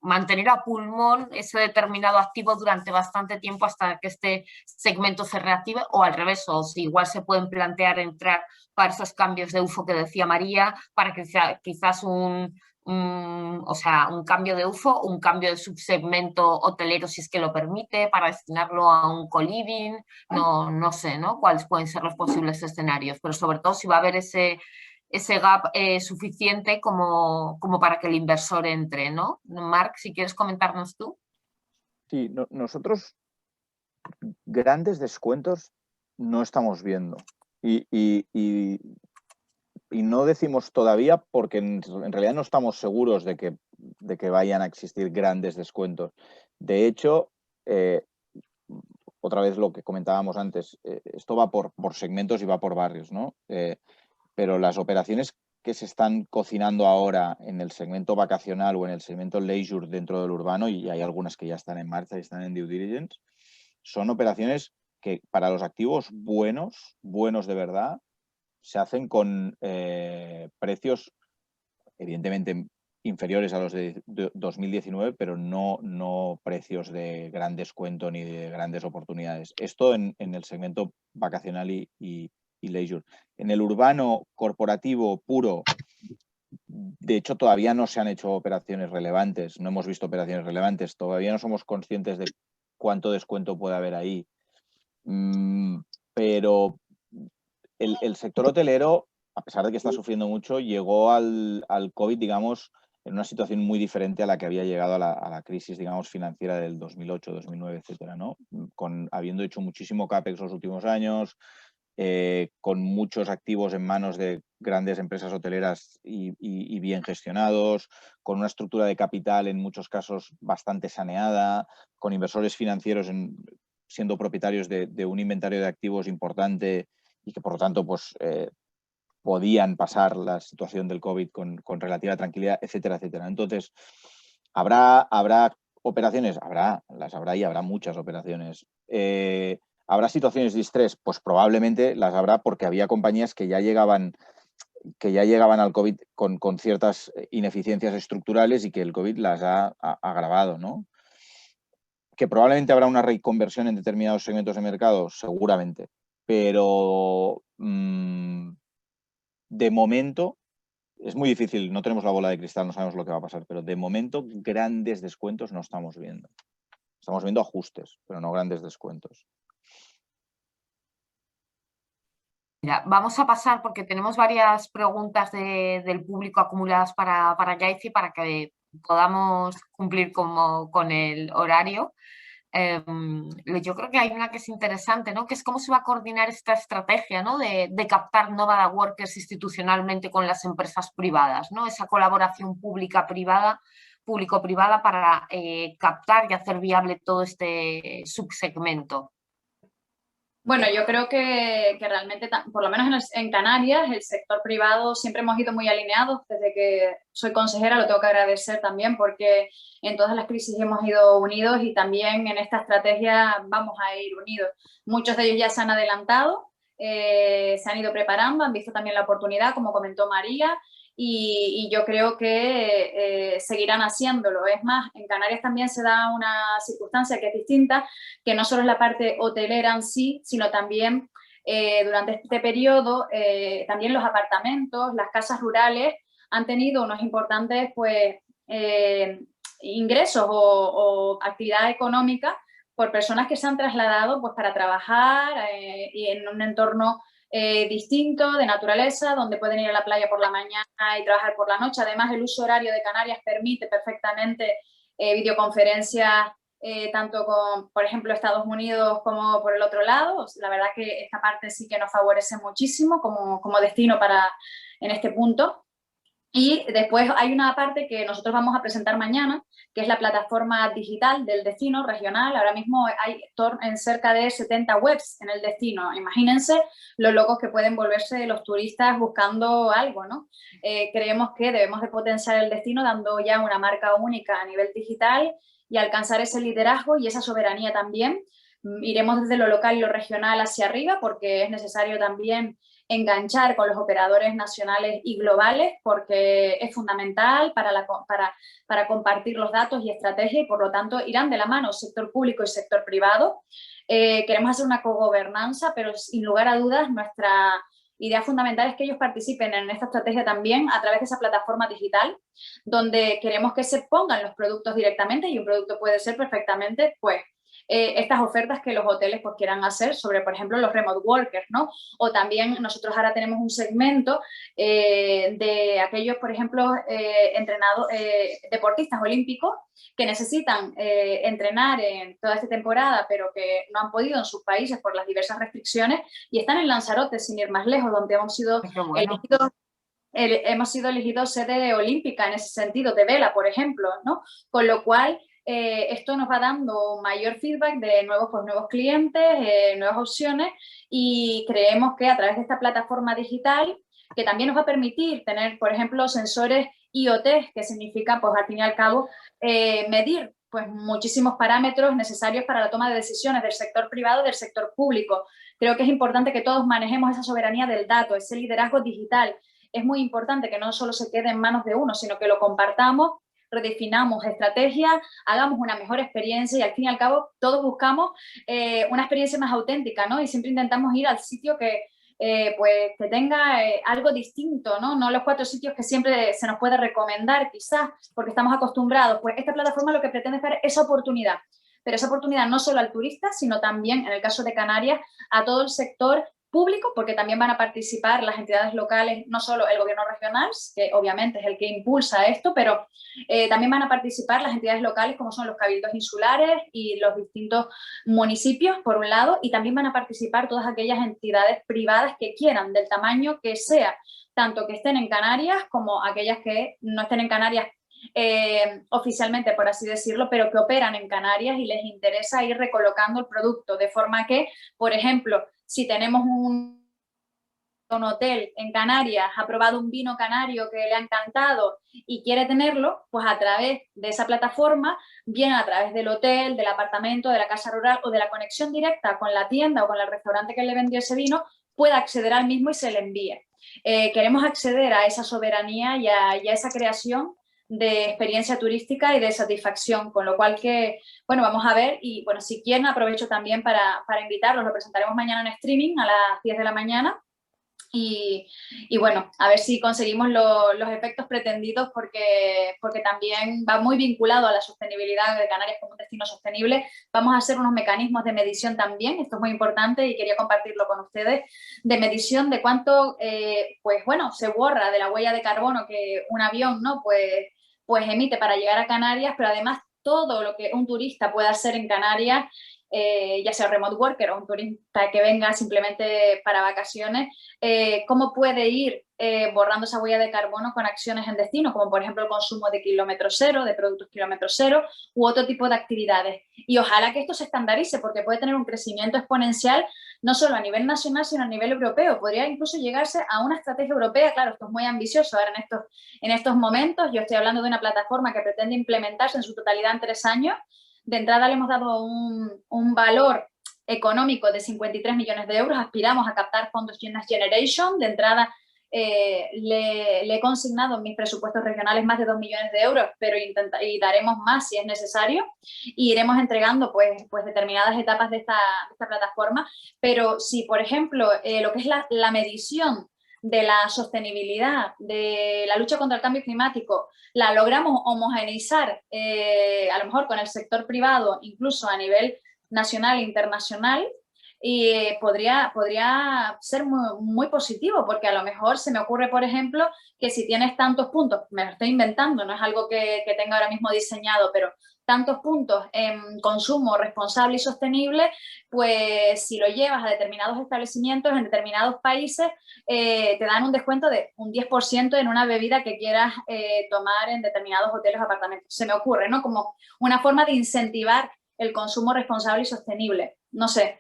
mantener a pulmón ese determinado activo durante bastante tiempo hasta que este segmento se reactive, o al revés, o si igual se pueden plantear entrar para esos cambios de UFO que decía María, para que quizás un cambio de UFO, un cambio de subsegmento hotelero si es que lo permite, para destinarlo a un co-living, no sé, ¿no? Cuáles pueden ser los posibles escenarios, pero sobre todo si va a haber ese gap suficiente como para que el inversor entre, ¿no? Marc, si quieres comentarnos tú. Sí, nosotros grandes descuentos no estamos viendo. Y no decimos todavía porque en realidad no estamos seguros de que vayan a existir grandes descuentos. De hecho, otra vez lo que comentábamos antes, esto va por segmentos y va por barrios, ¿no? Pero las operaciones que se están cocinando ahora en el segmento vacacional o en el segmento leisure dentro del urbano, y hay algunas que ya están en marcha y están en due diligence, son operaciones que para los activos buenos de verdad, se hacen con precios evidentemente inferiores a los de 2019, pero no precios de gran descuento ni de grandes oportunidades. Esto en el segmento vacacional y leisure. En el urbano corporativo puro, de hecho todavía no se han hecho operaciones relevantes, no hemos visto operaciones relevantes, todavía no somos conscientes de cuánto descuento puede haber ahí. Pero el sector hotelero, a pesar de que está sufriendo mucho, llegó al COVID, digamos, en una situación muy diferente a la que había llegado a la crisis, digamos, financiera del 2008, 2009, etcétera, ¿no? Habiendo hecho muchísimo CAPEX los últimos años, con muchos activos en manos de grandes empresas hoteleras y bien gestionados, con una estructura de capital en muchos casos bastante saneada, con inversores financieros siendo propietarios de un inventario de activos importante y que por lo tanto pues, podían pasar la situación del COVID con relativa tranquilidad, etcétera, etcétera. Entonces, ¿habrá operaciones? Las habrá y habrá muchas operaciones. ¿Habrá situaciones de estrés? Pues probablemente las habrá porque había compañías que ya llegaban al COVID con ciertas ineficiencias estructurales y que el COVID las ha agravado, ¿no? Que probablemente habrá una reconversión en determinados segmentos de mercado, seguramente. Pero de momento es muy difícil, no tenemos la bola de cristal, no sabemos lo que va a pasar, pero de momento grandes descuentos no estamos viendo. Estamos viendo ajustes, pero no grandes descuentos. Mira, vamos a pasar porque tenemos varias preguntas del público acumuladas para Yaiza para que podamos cumplir con el horario. Yo creo que hay una que es interesante, ¿no? Que es cómo se va a coordinar esta estrategia, ¿no? de captar Novada Workers institucionalmente con las empresas privadas, ¿no? Esa colaboración público-privada para captar y hacer viable todo este subsegmento. Bueno, yo creo que realmente, por lo menos en Canarias, el sector privado siempre hemos ido muy alineados. Desde que soy consejera lo tengo que agradecer también, porque en todas las crisis hemos ido unidos y también en esta estrategia vamos a ir unidos. Muchos de ellos ya se han adelantado, se han ido preparando, han visto también la oportunidad, como comentó María, y yo creo que seguirán haciéndolo. Es más, en Canarias también se da una circunstancia que es distinta, que no solo es la parte hotelera en sí, sino también durante este periodo también los apartamentos, las casas rurales han tenido unos importantes pues, ingresos o actividad económica por personas que se han trasladado pues, para trabajar y en un entorno distinto, de naturaleza, donde pueden ir a la playa por la mañana y trabajar por la noche. Además, el uso horario de Canarias permite perfectamente videoconferencias tanto con, por ejemplo, Estados Unidos como por el otro lado. La verdad que esta parte sí que nos favorece muchísimo como destino en este punto. Y después hay una parte que nosotros vamos a presentar mañana, que es la plataforma digital del destino regional. Ahora mismo hay en cerca de 70 webs en el destino. Imagínense lo locos que pueden volverse los turistas buscando algo, ¿no? Creemos que debemos de potenciar el destino dando ya una marca única a nivel digital y alcanzar ese liderazgo y esa soberanía también. Iremos desde lo local y lo regional hacia arriba, porque es necesario también enganchar con los operadores nacionales y globales, porque es fundamental para compartir los datos y estrategias, y por lo tanto irán de la mano sector público y sector privado. Queremos hacer una cogobernanza, pero sin lugar a dudas nuestra idea fundamental es que ellos participen en esta estrategia también a través de esa plataforma digital, donde queremos que se pongan los productos directamente, y un producto puede ser perfectamente pues estas ofertas que los hoteles pues quieran hacer sobre, por ejemplo, los remote workers, ¿no? O también nosotros ahora tenemos un segmento de aquellos, por ejemplo, deportistas olímpicos que necesitan entrenar en toda esta temporada, pero que no han podido en sus países por las diversas restricciones, y están en Lanzarote, sin ir más lejos, donde hemos sido elegidos. Hemos sido elegidos sede olímpica en ese sentido, de vela, por ejemplo, ¿no? Con lo cual, esto nos va dando mayor feedback de nuevos clientes, nuevas opciones, y creemos que a través de esta plataforma digital, que también nos va a permitir tener, por ejemplo, sensores IoT, que significa, pues al fin y al cabo, medir pues, muchísimos parámetros necesarios para la toma de decisiones del sector privado y del sector público. Creo que es importante que todos manejemos esa soberanía del dato, ese liderazgo digital. Es muy importante que no solo se quede en manos de uno, sino que lo compartamos, redefinamos estrategias, hagamos una mejor experiencia, y al fin y al cabo todos buscamos una experiencia más auténtica, ¿no? Y siempre intentamos ir al sitio que tenga algo distinto, ¿no? No los 4 sitios que siempre se nos puede recomendar, quizás, porque estamos acostumbrados. Pues esta plataforma lo que pretende es dar esa oportunidad, pero esa oportunidad no solo al turista, sino también, en el caso de Canarias, a todo el sector público, porque también van a participar las entidades locales, no solo el gobierno regional, que obviamente es el que impulsa esto, pero también van a participar las entidades locales, como son los cabildos insulares y los distintos municipios, por un lado, y también van a participar todas aquellas entidades privadas que quieran, del tamaño que sea, tanto que estén en Canarias como aquellas que no estén en Canarias oficialmente, por así decirlo, pero que operan en Canarias y les interesa ir recolocando el producto, de forma que, por ejemplo, si tenemos un hotel en Canarias, ha probado un vino canario que le ha encantado y quiere tenerlo, pues a través de esa plataforma, bien a través del hotel, del apartamento, de la casa rural o de la conexión directa con la tienda o con el restaurante que le vendió ese vino, pueda acceder al mismo y se le envíe. Queremos acceder a esa soberanía y a esa creación de experiencia turística y de satisfacción, con lo cual que, bueno, vamos a ver, y bueno, si quieren aprovecho también para invitarlos, lo presentaremos mañana en streaming a las 10 de la mañana, y bueno, a ver si conseguimos los efectos pretendidos, porque también va muy vinculado a la sostenibilidad de Canarias como un destino sostenible. Vamos a hacer unos mecanismos de medición también, esto es muy importante y quería compartirlo con ustedes, de medición de cuánto, pues bueno, se borra de la huella de carbono que un avión, ¿no? Pues emite para llegar a Canarias, pero además todo lo que un turista pueda hacer en Canarias, ya sea remote worker o un turista que venga simplemente para vacaciones, cómo puede ir borrando esa huella de carbono con acciones en destino, como por ejemplo el consumo de kilómetro cero, de productos kilómetro cero, u otro tipo de actividades. Y ojalá que esto se estandarice, porque puede tener un crecimiento exponencial, no solo a nivel nacional, sino a nivel europeo. Podría incluso llegarse a una estrategia europea. Claro, esto es muy ambicioso ahora en estos momentos. Yo estoy hablando de una plataforma que pretende implementarse en su totalidad en 3 años. De entrada le hemos dado un valor económico de 53 millones de euros. Aspiramos a captar fondos Next Generation. De entrada le he consignado en mis presupuestos regionales más de 2 millones de euros, pero y daremos más si es necesario, y iremos entregando pues determinadas etapas de esta plataforma. Pero si, por ejemplo, lo que es la medición de la sostenibilidad, de la lucha contra el cambio climático, la logramos homogeneizar a lo mejor con el sector privado, incluso a nivel nacional e internacional, y podría ser muy positivo, porque a lo mejor se me ocurre, por ejemplo, que si tienes tantos puntos, me lo estoy inventando, no es algo que tenga ahora mismo diseñado, pero tantos puntos en consumo responsable y sostenible, pues si lo llevas a determinados establecimientos en determinados países, te dan un descuento de un 10% en una bebida que quieras tomar en determinados hoteles o apartamentos. Se me ocurre, ¿no? Como una forma de incentivar el consumo responsable y sostenible. No sé,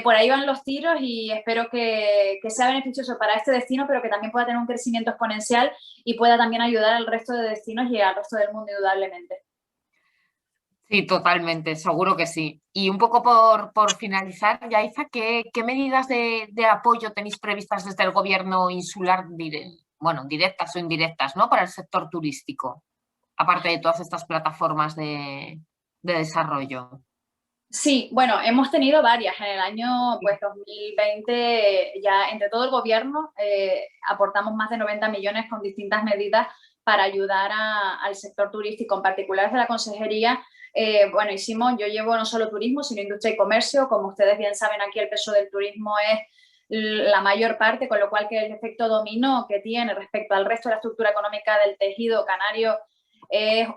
por ahí van los tiros, y espero que sea beneficioso para este destino, pero que también pueda tener un crecimiento exponencial y pueda también ayudar al resto de destinos y al resto del mundo, indudablemente. Sí, totalmente, seguro que sí. Y un poco por finalizar, Yaiza, ¿qué medidas de apoyo tenéis previstas desde el gobierno insular, bueno, directas o indirectas, ¿no?, para el sector turístico, aparte de todas estas plataformas de desarrollo? Sí, bueno, hemos tenido varias. En el año 2020, ya entre todo el gobierno, aportamos más de 90 millones con distintas medidas para ayudar al sector turístico, en particular desde la consejería. Bueno, yo llevo no solo turismo, sino industria y comercio. Como ustedes bien saben, aquí el peso del turismo es la mayor parte, con lo cual que el efecto dominó que tiene respecto al resto de la estructura económica del tejido canario es...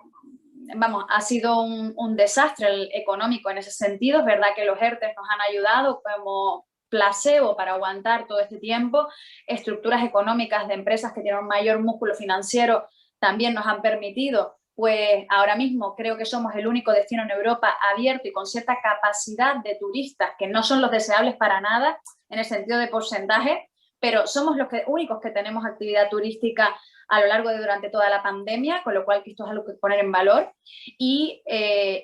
ha sido un desastre económico en ese sentido. Es verdad que los ERTE nos han ayudado como placebo para aguantar todo este tiempo. Estructuras económicas de empresas que tienen un mayor músculo financiero también nos han permitido, pues ahora mismo creo que somos el único destino en Europa abierto y con cierta capacidad de turistas, que no son los deseables para nada en el sentido de porcentaje, pero somos los únicos que tenemos actividad turística a lo largo de durante toda la pandemia, con lo cual esto es algo que poner en valor. Y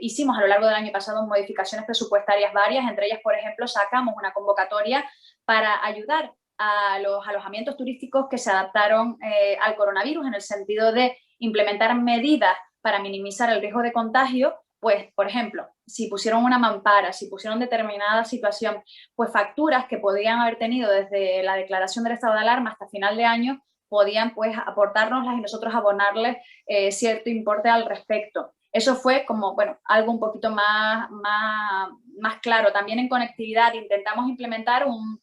hicimos a lo largo del año pasado modificaciones presupuestarias varias, entre ellas, por ejemplo, sacamos una convocatoria para ayudar a los alojamientos turísticos que se adaptaron al coronavirus, en el sentido de implementar medidas para minimizar el riesgo de contagio. Pues, por ejemplo, si pusieron una mampara, si pusieron determinada situación, pues facturas que podían haber tenido desde la declaración del estado de alarma hasta final de año, podían pues aportárnoslas y nosotros abonarles cierto importe al respecto. Eso fue como, bueno, algo un poquito más claro. También en conectividad intentamos implementar un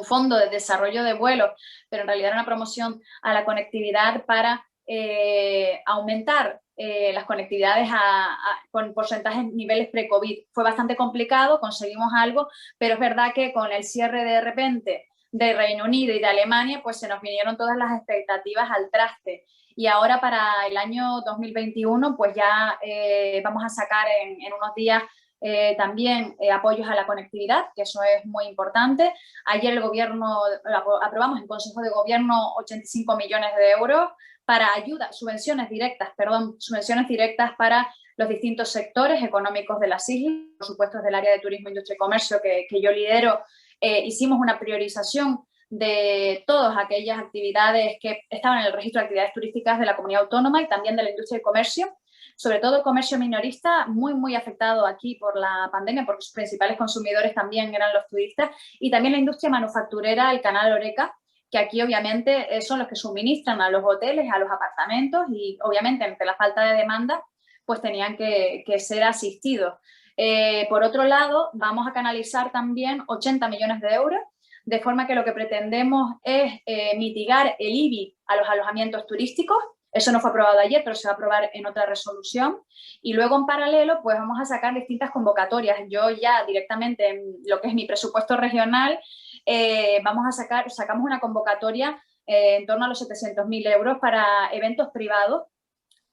fondo de desarrollo de vuelos, pero en realidad era una promoción a la conectividad para aumentar las conectividades con porcentajes niveles pre-COVID. Fue bastante complicado, conseguimos algo, pero es verdad que con el cierre de repente de Reino Unido y de Alemania, pues se nos vinieron todas las expectativas al traste. Y ahora para el año 2021, pues ya vamos a sacar en unos días también apoyos a la conectividad, que eso es muy importante. Ayer el gobierno aprobamos en Consejo de Gobierno 85 millones de euros para subvenciones directas para los distintos sectores económicos de las islas, por supuesto desde el área de turismo, industria y comercio que yo lidero. Hicimos una priorización de todas aquellas actividades que estaban en el registro de actividades turísticas de la comunidad autónoma y también de la industria y comercio, sobre todo el comercio minorista, muy afectado aquí por la pandemia, porque sus principales consumidores también eran los turistas, y también la industria manufacturera, el canal Horeca, que aquí obviamente son los que suministran a los hoteles, a los apartamentos, y obviamente ante la falta de demanda pues tenían que ser asistidos. Por otro lado, vamos a canalizar también 80 millones de euros, de forma que lo que pretendemos es mitigar el IBI a los alojamientos turísticos. Eso no fue aprobado ayer, pero se va a aprobar en otra resolución. Y luego, en paralelo, pues vamos a sacar distintas convocatorias. Yo ya directamente en lo que es mi presupuesto regional, sacamos una convocatoria en torno a los 700.000 euros para eventos privados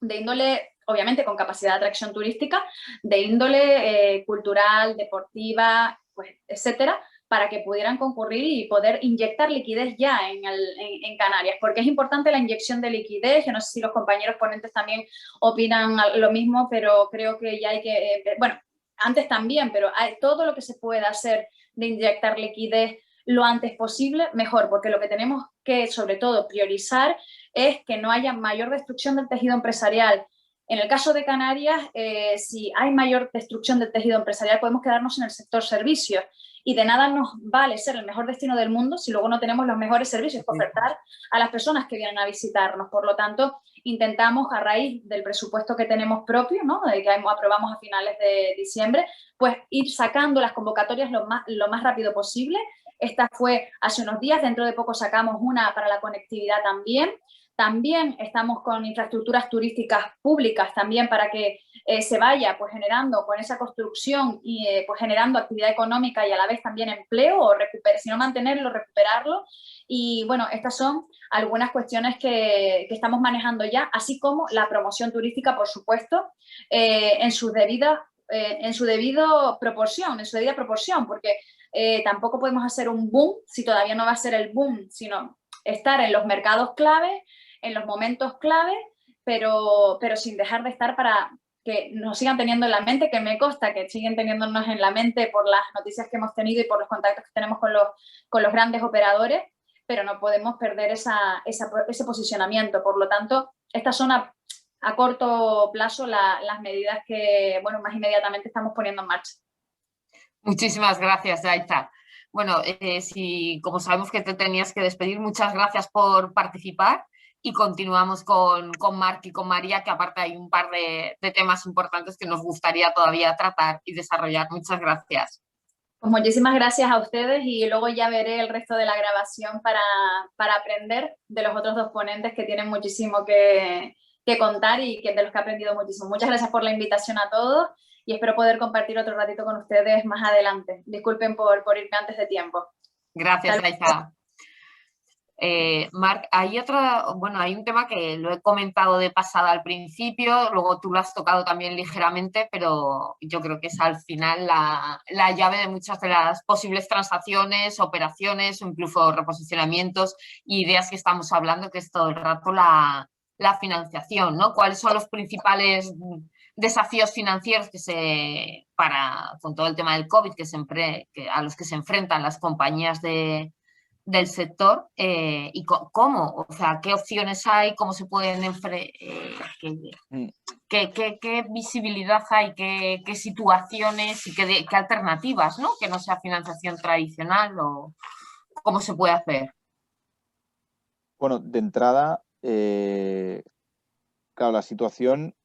de índole, obviamente con capacidad de atracción turística, de índole cultural, deportiva, pues, etcétera, para que pudieran concurrir y poder inyectar liquidez ya en Canarias, porque es importante la inyección de liquidez. Yo no sé si los compañeros ponentes también opinan lo mismo, pero creo que ya hay que, bueno, antes también, pero hay todo lo que se pueda hacer de inyectar liquidez lo antes posible, mejor, porque lo que tenemos que, sobre todo, priorizar es que no haya mayor destrucción del tejido empresarial. En el caso de Canarias, si hay mayor destrucción del tejido empresarial, podemos quedarnos en el sector servicios. Y de nada nos vale ser el mejor destino del mundo si luego no tenemos los mejores servicios que ofertar a las personas que vienen a visitarnos. Por lo tanto, intentamos, a raíz del presupuesto que tenemos propio, ¿no?, del que aprobamos a finales de diciembre, pues ir sacando las convocatorias lo más rápido posible. Esta fue hace unos días, dentro de poco sacamos una para la conectividad también. También estamos con infraestructuras turísticas públicas también para que se vaya pues generando con esa construcción y pues generando actividad económica y a la vez también empleo, o si no mantenerlo, recuperarlo. Y bueno, estas son algunas cuestiones que estamos manejando ya, así como la promoción turística, por supuesto, en su debida proporción, porque tampoco podemos hacer un boom si todavía no va a ser el boom, sino estar en los mercados clave, en los momentos clave, pero sin dejar de estar para que nos sigan teniendo en la mente, que me consta que siguen teniéndonos en la mente por las noticias que hemos tenido y por los contactos que tenemos con los grandes operadores, pero no podemos perder ese posicionamiento. Por lo tanto, estas son a corto plazo las medidas que, bueno, más inmediatamente estamos poniendo en marcha. Muchísimas gracias, Yaiza. Bueno, como sabemos que te tenías que despedir, muchas gracias por participar y continuamos con Marc y con María, que aparte hay un par de temas importantes que nos gustaría todavía tratar y desarrollar. Muchas gracias. Pues muchísimas gracias a ustedes y luego ya veré el resto de la grabación para aprender de los otros dos ponentes que tienen muchísimo que contar y de los que he aprendido muchísimo. Muchas gracias por la invitación a todos y espero poder compartir otro ratito con ustedes más adelante. Disculpen por irme antes de tiempo. Gracias, Yaiza. Marc, hay un tema que lo he comentado de pasada al principio, luego tú lo has tocado también ligeramente, pero yo creo que es al final la llave de muchas de las posibles transacciones, operaciones o incluso reposicionamientos e ideas que estamos hablando, que es todo el rato la financiación, ¿no? ¿Cuáles son los principales desafíos financieros con todo el tema del COVID a los que se enfrentan las compañías del sector y cómo, o sea, qué opciones hay, cómo se pueden qué visibilidad hay, qué situaciones y qué alternativas, ¿no? Que no sea financiación tradicional o cómo se puede hacer. Bueno, de entrada, claro, la situación,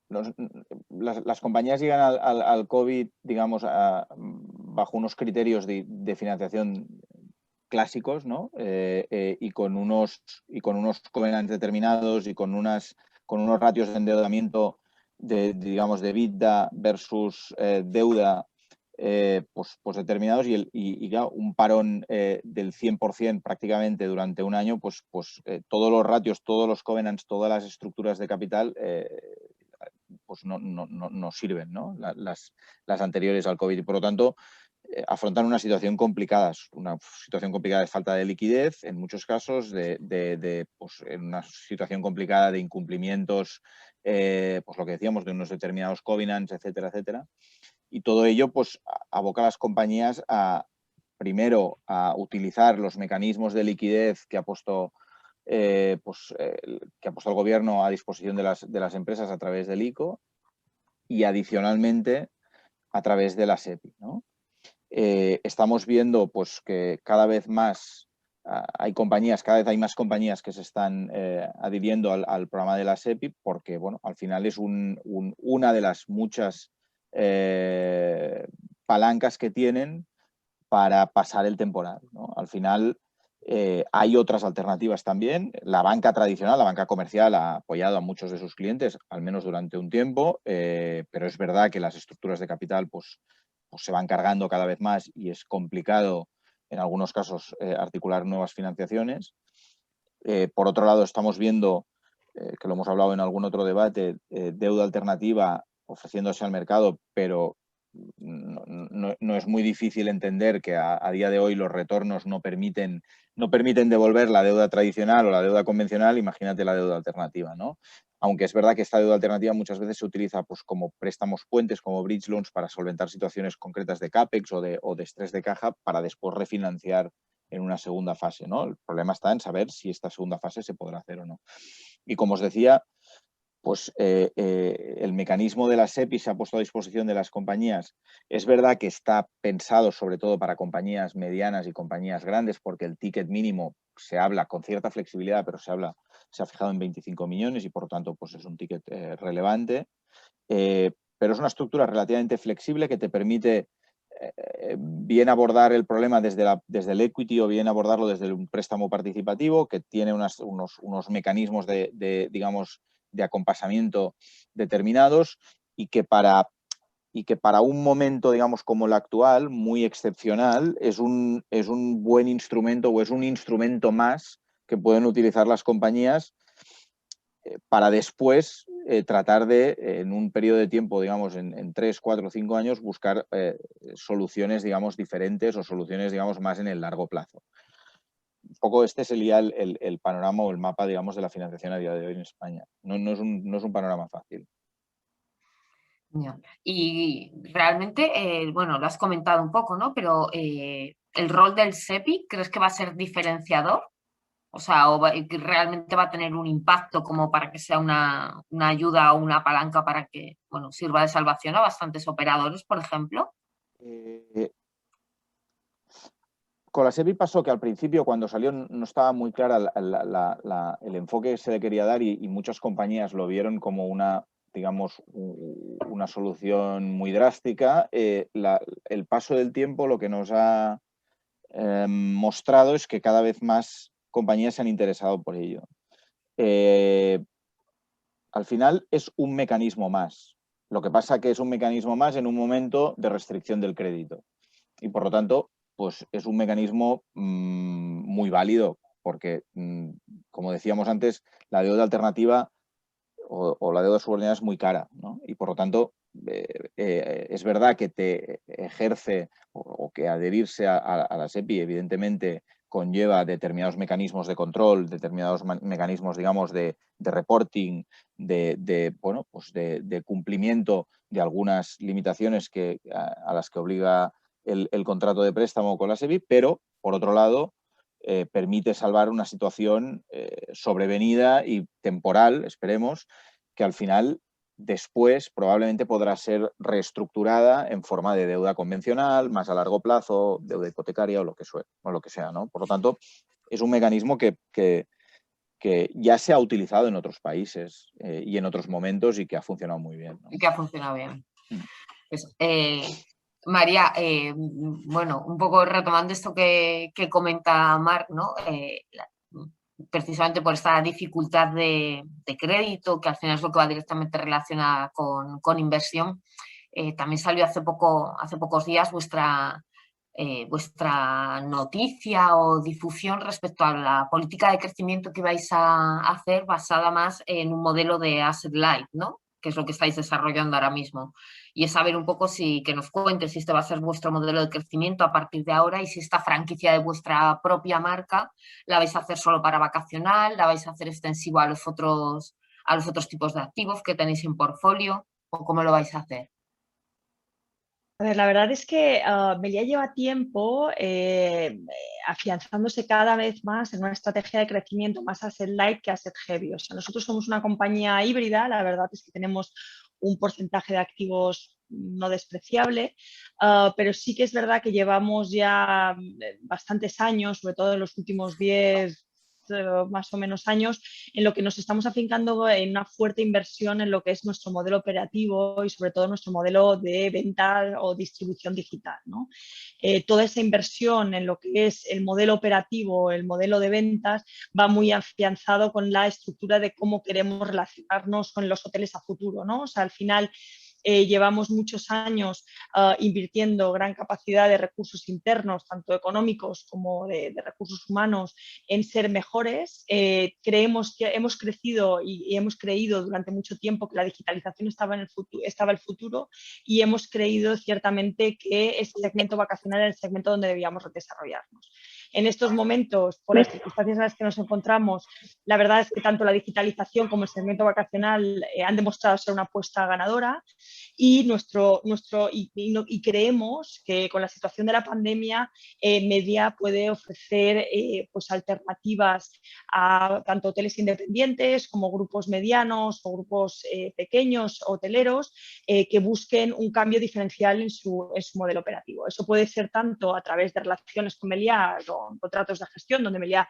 las compañías llegan al COVID, digamos, bajo unos criterios de financiación clásicos, ¿no? Y con unos covenants determinados y con unos ratios de endeudamiento digamos, de EBITDA versus deuda pues determinados y claro, un parón del 100% prácticamente durante un año, pues todos los ratios, todos los covenants, todas las estructuras de capital pues no sirven, ¿no? Las anteriores al COVID y por lo tanto afrontan una situación complicada de falta de liquidez en muchos casos, pues, en una situación complicada de incumplimientos, pues lo que decíamos, de unos determinados covenants, etcétera, etcétera. Y todo ello pues aboca a las compañías primero a utilizar los mecanismos de liquidez que ha puesto el gobierno a disposición de las empresas a través del ICO y adicionalmente a través de la SEPI, ¿no? Estamos viendo pues que cada vez más hay más compañías que se están adhiriendo al programa de la SEPI porque, bueno, al final es una de las muchas palancas que tienen para pasar el temporal, ¿no? Al final hay otras alternativas también. La banca tradicional, la banca comercial ha apoyado a muchos de sus clientes, al menos durante un tiempo, pero es verdad que las estructuras de capital pues se van cargando cada vez más y es complicado en algunos casos articular nuevas financiaciones. Por otro lado, estamos viendo, que lo hemos hablado en algún otro debate, deuda alternativa ofreciéndose al mercado, pero no es muy difícil entender que a día de hoy los retornos no permiten devolver la deuda tradicional o la deuda convencional. Imagínate la deuda alternativa, ¿no? Aunque es verdad que esta deuda alternativa muchas veces se utiliza pues, como préstamos puentes, como bridge loans, para solventar situaciones concretas de CAPEX o de estrés de caja para después refinanciar en una segunda fase, ¿no? El problema está en saber si esta segunda fase se podrá hacer o no. Y como os decía, pues el mecanismo de la SEPI se ha puesto a disposición de las compañías. Es verdad que está pensado sobre todo para compañías medianas y compañías grandes, porque el ticket mínimo se habla con cierta flexibilidad, pero se ha fijado en 25 millones y por lo tanto pues es un ticket relevante. Pero es una estructura relativamente flexible que te permite bien abordar el problema desde el equity o bien abordarlo desde un préstamo participativo, que tiene unos mecanismos digamos, de acompasamiento determinados y que para un momento, digamos, como el actual, muy excepcional, es un buen instrumento o es un instrumento más que pueden utilizar las compañías para después tratar de, en un periodo de tiempo, digamos, en 3, 4, 5 años, buscar soluciones, digamos, diferentes o soluciones, digamos, más en el largo plazo. Un poco este sería el panorama o el mapa, digamos, de la financiación a día de hoy en España. No es un panorama fácil. Y realmente, bueno, lo has comentado un poco, ¿no? Pero ¿el rol del SEPI crees que va a ser diferenciador? O sea, realmente va a tener un impacto como para que sea una ayuda o una palanca para que, bueno, sirva de salvación a bastantes operadores, por ejemplo. Con la SEPI pasó que al principio, cuando salió, no estaba muy clara el enfoque que se le quería dar y muchas compañías lo vieron como digamos, una solución muy drástica. El paso del tiempo lo que nos ha mostrado es que cada vez más compañías se han interesado por ello. Al final es un mecanismo más. Lo que pasa que es un mecanismo más en un momento de restricción del crédito. Y por lo tanto, pues es un mecanismo muy válido, porque, como decíamos antes, la deuda alternativa o la deuda subordinada es muy cara, ¿no? Y por lo tanto, es verdad que te ejerce o que adherirse a la SEPI, evidentemente, conlleva determinados mecanismos de control, determinados mecanismos, digamos, de reporting, bueno, pues de cumplimiento de algunas limitaciones a las que obliga el contrato de préstamo con la SEPI, pero, por otro lado, permite salvar una situación sobrevenida y temporal, esperemos, que al final después probablemente podrá ser reestructurada en forma de deuda convencional, más a largo plazo, deuda hipotecaria o lo que sea, ¿no? Por lo tanto, es un mecanismo que ya se ha utilizado en otros países y en otros momentos y que ha funcionado muy bien, ¿no? Y que ha funcionado bien. Pues, María, bueno, un poco retomando esto que comenta Marc, ¿no? Precisamente por esta dificultad de crédito, que al final es lo que va directamente relacionada con inversión, también salió hace pocos días vuestra noticia o difusión respecto a la política de crecimiento que vais a hacer basada más en un modelo de asset light, ¿no? Que es lo que estáis desarrollando ahora mismo. Y es saber un poco que nos cuentes si este va a ser vuestro modelo de crecimiento a partir de ahora y si esta franquicia de vuestra propia marca la vais a hacer solo para vacacional, la vais a hacer extensivo a los otros tipos de activos que tenéis en portfolio, o cómo lo vais a hacer. A ver, la verdad es que Meliá lleva tiempo afianzándose cada vez más en una estrategia de crecimiento más asset light que asset heavy. O sea, nosotros somos una compañía híbrida, la verdad es que tenemos un porcentaje de activos no despreciable, pero sí que es verdad que llevamos ya bastantes años, sobre todo en los últimos 10 más o menos años, en lo que nos estamos afincando en una fuerte inversión en lo que es nuestro modelo operativo y sobre todo nuestro modelo de venta o distribución digital, ¿no? Toda esa inversión en lo que es el modelo operativo, el modelo de ventas, va muy afianzado con la estructura de cómo queremos relacionarnos con los hoteles a futuro, ¿no? O sea, al final llevamos muchos años invirtiendo gran capacidad de recursos internos, tanto económicos como de recursos humanos, en ser mejores. Creemos que hemos crecido y hemos creído durante mucho tiempo que la digitalización estaba el futuro, y hemos creído ciertamente que este segmento vacacional era el segmento donde debíamos desarrollarnos. En estos momentos, por las circunstancias en las que nos encontramos, la verdad es que tanto la digitalización como el segmento vacacional han demostrado ser una apuesta ganadora, y creemos que con la situación de la pandemia Melia puede ofrecer pues alternativas a tanto hoteles independientes como grupos medianos o grupos pequeños hoteleros que busquen un cambio diferencial en su modelo operativo. Eso puede ser tanto a través de relaciones con Melia, con contratos de gestión, donde Melia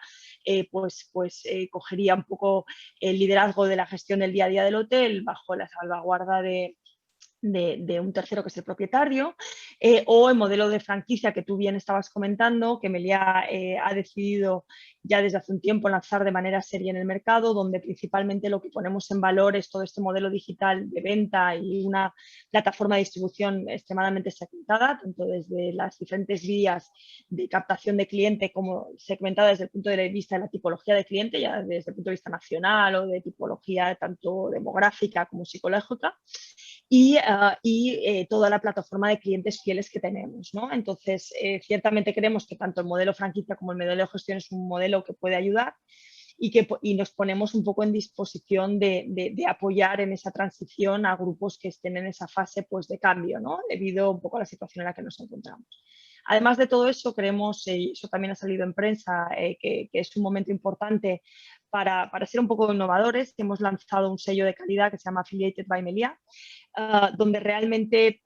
cogería un poco el liderazgo de la gestión del día a día del hotel bajo la salvaguarda de un tercero que es el propietario, o el modelo de franquicia que tú bien estabas comentando, que Melia ha decidido ya desde hace un tiempo lanzar de manera seria en el mercado, donde principalmente lo que ponemos en valor es todo este modelo digital de venta y una plataforma de distribución extremadamente segmentada, tanto desde las diferentes vías de captación de cliente como segmentada desde el punto de vista de la tipología de cliente, ya desde el punto de vista nacional o de tipología tanto demográfica como psicológica, y toda la plataforma de clientes fieles que tenemos, ¿no? Entonces, ciertamente creemos que tanto el modelo franquicia como el modelo de gestión es un modelo que puede ayudar, y nos ponemos un poco en disposición de apoyar en esa transición a grupos que estén en esa fase pues, de cambio, ¿no? Debido un poco a la situación en la que nos encontramos. Además de todo eso, creemos, y eso también ha salido en prensa, que es un momento importante para ser un poco innovadores, que hemos lanzado un sello de calidad que se llama Affiliated by Melia, donde realmente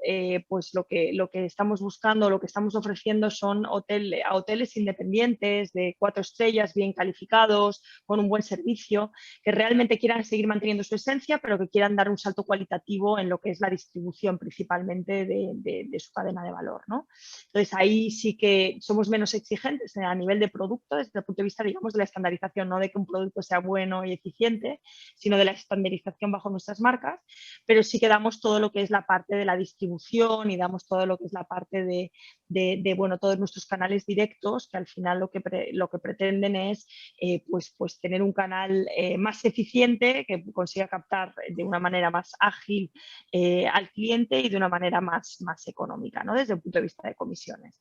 pues lo que estamos buscando, lo que estamos ofreciendo son hoteles independientes de 4 estrellas, bien calificados, con un buen servicio, que realmente quieran seguir manteniendo su esencia, pero que quieran dar un salto cualitativo en lo que es la distribución principalmente de su cadena de valor, ¿no? Entonces ahí sí que somos menos exigentes a nivel de producto desde el punto de vista, digamos, de la estandarización, no de que un producto sea bueno y eficiente, sino de la estandarización bajo nuestras marcas, pero sí que damos todo lo que es la parte de la distribución y damos todo lo que es la parte de bueno, todos nuestros canales directos, que al final lo que pretenden es pues tener un canal más eficiente, que consiga captar de una manera más ágil al cliente y de una manera más económica, ¿no? Desde el punto de vista de comisiones.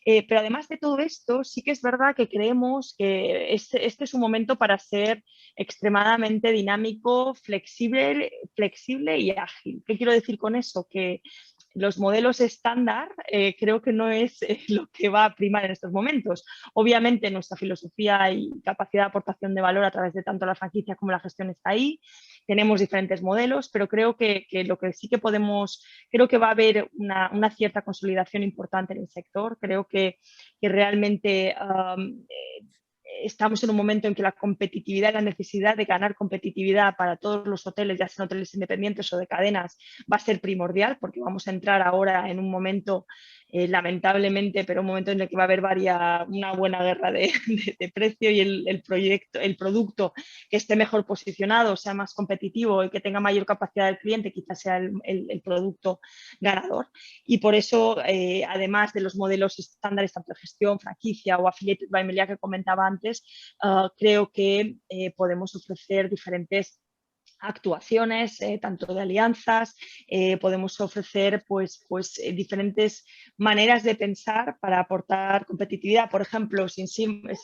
Pero además de todo esto, sí que es verdad que creemos que este es un momento para ser extremadamente dinámico, flexible y ágil. ¿Qué quiero decir con eso? Que los modelos estándar creo que no es lo que va a primar en estos momentos. Obviamente nuestra filosofía y capacidad de aportación de valor a través de tanto la franquicia como la gestión está ahí. Tenemos diferentes modelos, pero creo que lo que sí que creo que va a haber una cierta consolidación importante en el sector. Creo que realmente estamos en un momento en que la competitividad y la necesidad de ganar competitividad para todos los hoteles, ya sean hoteles independientes o de cadenas, va a ser primordial, porque vamos a entrar ahora en un momento, lamentablemente, pero un momento en el que va a haber una buena guerra de precio, y el producto que esté mejor posicionado, sea más competitivo y que tenga mayor capacidad del cliente, quizás sea el producto ganador. Y por eso, además de los modelos estándares, tanto de gestión, franquicia o affiliated by Melia que comentaba antes, creo que podemos ofrecer diferentes actuaciones, tanto de alianzas, podemos ofrecer diferentes maneras de pensar para aportar competitividad. Por ejemplo, sin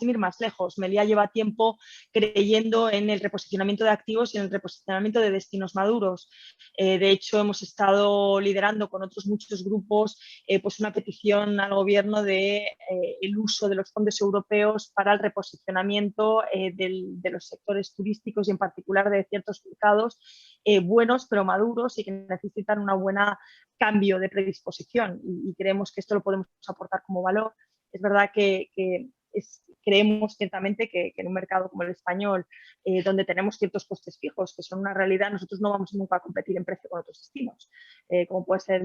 ir más lejos, Melia lleva tiempo creyendo en el reposicionamiento de activos y en el reposicionamiento de destinos maduros. De hecho, hemos estado liderando con otros muchos grupos pues una petición al gobierno de el uso de los fondos europeos para el reposicionamiento de los sectores turísticos y en particular de ciertos mercados buenos pero maduros y que necesitan un buen cambio de predisposición, y creemos que esto lo podemos aportar como valor. Es verdad que creemos ciertamente que en un mercado como el español, donde tenemos ciertos costes fijos, que son una realidad, nosotros no vamos nunca a competir en precio con otros destinos, como puede ser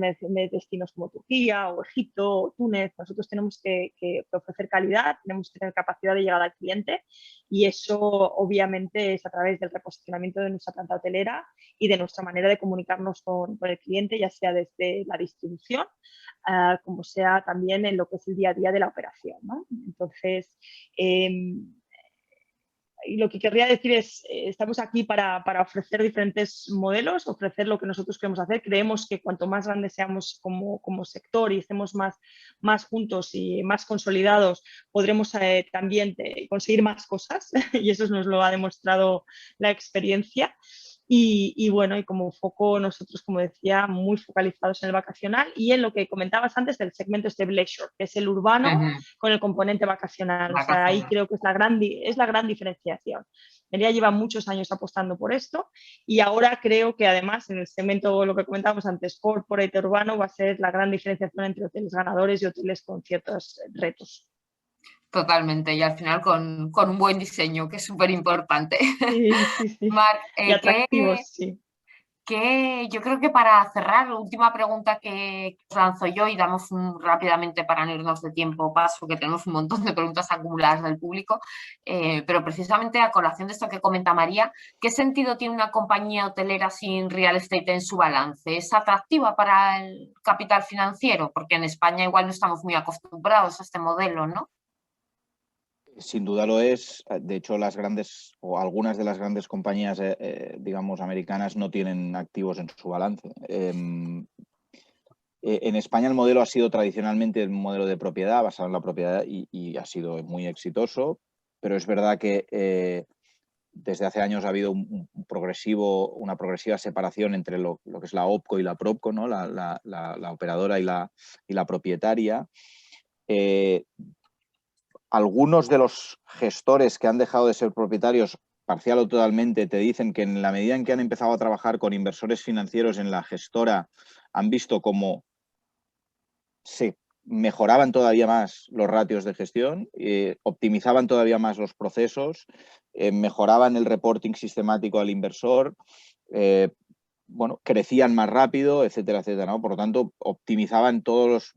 destinos como Turquía o Egipto o Túnez. Nosotros tenemos que ofrecer calidad, tenemos que tener capacidad de llegar al cliente, y eso obviamente es a través del reposicionamiento de nuestra planta hotelera y de nuestra manera de comunicarnos con el cliente, ya sea desde la distribución, como sea también en lo que es el día a día de la operación, ¿no? Entonces, y lo que querría decir es, estamos aquí para ofrecer diferentes modelos, ofrecer lo que nosotros queremos hacer. Creemos que cuanto más grandes seamos como sector y estemos más juntos y más consolidados, podremos también conseguir más cosas y eso nos lo ha demostrado la experiencia. Y bueno, y como foco nosotros, como decía, muy focalizados en el vacacional y en lo que comentabas antes del segmento este leisure, que es el urbano con el componente vacacional. O sea, ahí creo que es la gran diferenciación. Meliá lleva muchos años apostando por esto y ahora creo que además en el segmento, lo que comentábamos antes, corporate urbano, va a ser la gran diferenciación entre hoteles ganadores y hoteles con ciertos retos. Totalmente, y al final con un buen diseño, que es súper importante. Sí, sí, sí. Marc, y atractivos, sí. Yo creo que para cerrar, la última pregunta que os lanzo yo y damos rápidamente para no irnos de tiempo paso, que tenemos un montón de preguntas acumuladas del público, pero precisamente a colación de esto que comenta María, ¿qué sentido tiene una compañía hotelera sin real estate en su balance? ¿Es atractiva para el capital financiero? Porque en España igual no estamos muy acostumbrados a este modelo, ¿no? Sin duda lo es. De hecho, las grandes o algunas de las grandes compañías, digamos, americanas no tienen activos en su balance. En España el modelo ha sido tradicionalmente un modelo de propiedad, basado en la propiedad y ha sido muy exitoso, pero es verdad que desde hace años ha habido una progresiva separación entre lo que es la OPCO y la PROPCO, ¿no? la operadora y la propietaria. Algunos de los gestores que han dejado de ser propietarios parcial o totalmente te dicen que en la medida en que han empezado a trabajar con inversores financieros en la gestora han visto cómo se mejoraban todavía más los ratios de gestión, optimizaban todavía más los procesos, mejoraban el reporting sistemático al inversor, bueno, crecían más rápido, etcétera, etcétera, ¿no? Por lo tanto, optimizaban todos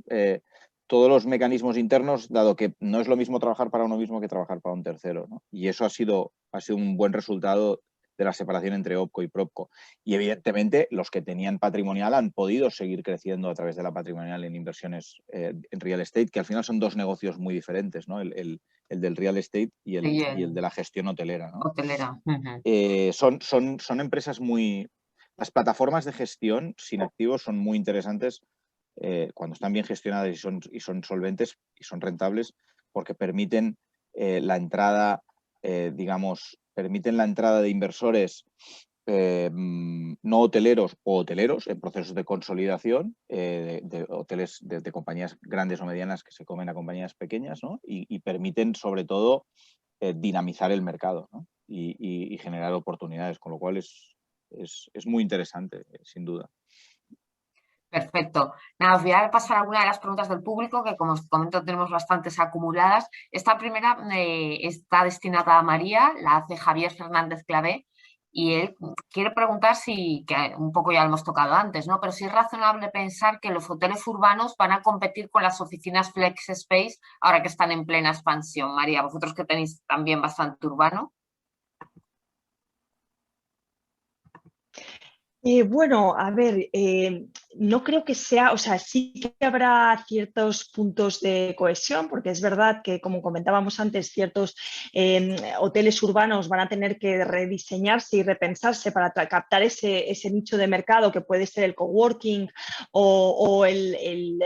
los mecanismos internos, dado que no es lo mismo trabajar para uno mismo que trabajar para un tercero, ¿no? Y eso ha sido un buen resultado de la separación entre OPCO y PROPCO. Y evidentemente los que tenían patrimonial han podido seguir creciendo a través de la patrimonial en inversiones en real estate, que al final son dos negocios muy diferentes, ¿no? El del real estate y el de la gestión hotelera, ¿no? Hotelera. Son empresas muy... Las plataformas de gestión sin activos son muy interesantes cuando están bien gestionadas y son solventes y son rentables, porque permiten la entrada, permiten la entrada de inversores no hoteleros o hoteleros en procesos de consolidación de hoteles de compañías grandes o medianas que se comen a compañías pequeñas, ¿no? y permiten sobre todo dinamizar el mercado, ¿no? y generar oportunidades, con lo cual es muy interesante, sin duda. Perfecto. Nada, os voy a pasar alguna de las preguntas del público, que como os comento tenemos bastantes acumuladas. Esta primera está destinada a María, la hace Javier Fernández Clavé, y él quiere preguntar si, que un poco ya lo hemos tocado antes, ¿no? Pero si es razonable pensar que los hoteles urbanos van a competir con las oficinas Flex Space ahora que están en plena expansión. María, vosotros que tenéis también bastante urbano. Bueno, a ver, no creo que sea, o sea, sí que habrá ciertos puntos de cohesión, porque es verdad que, como comentábamos antes, ciertos hoteles urbanos van a tener que rediseñarse y repensarse para captar ese nicho de mercado que puede ser el coworking o el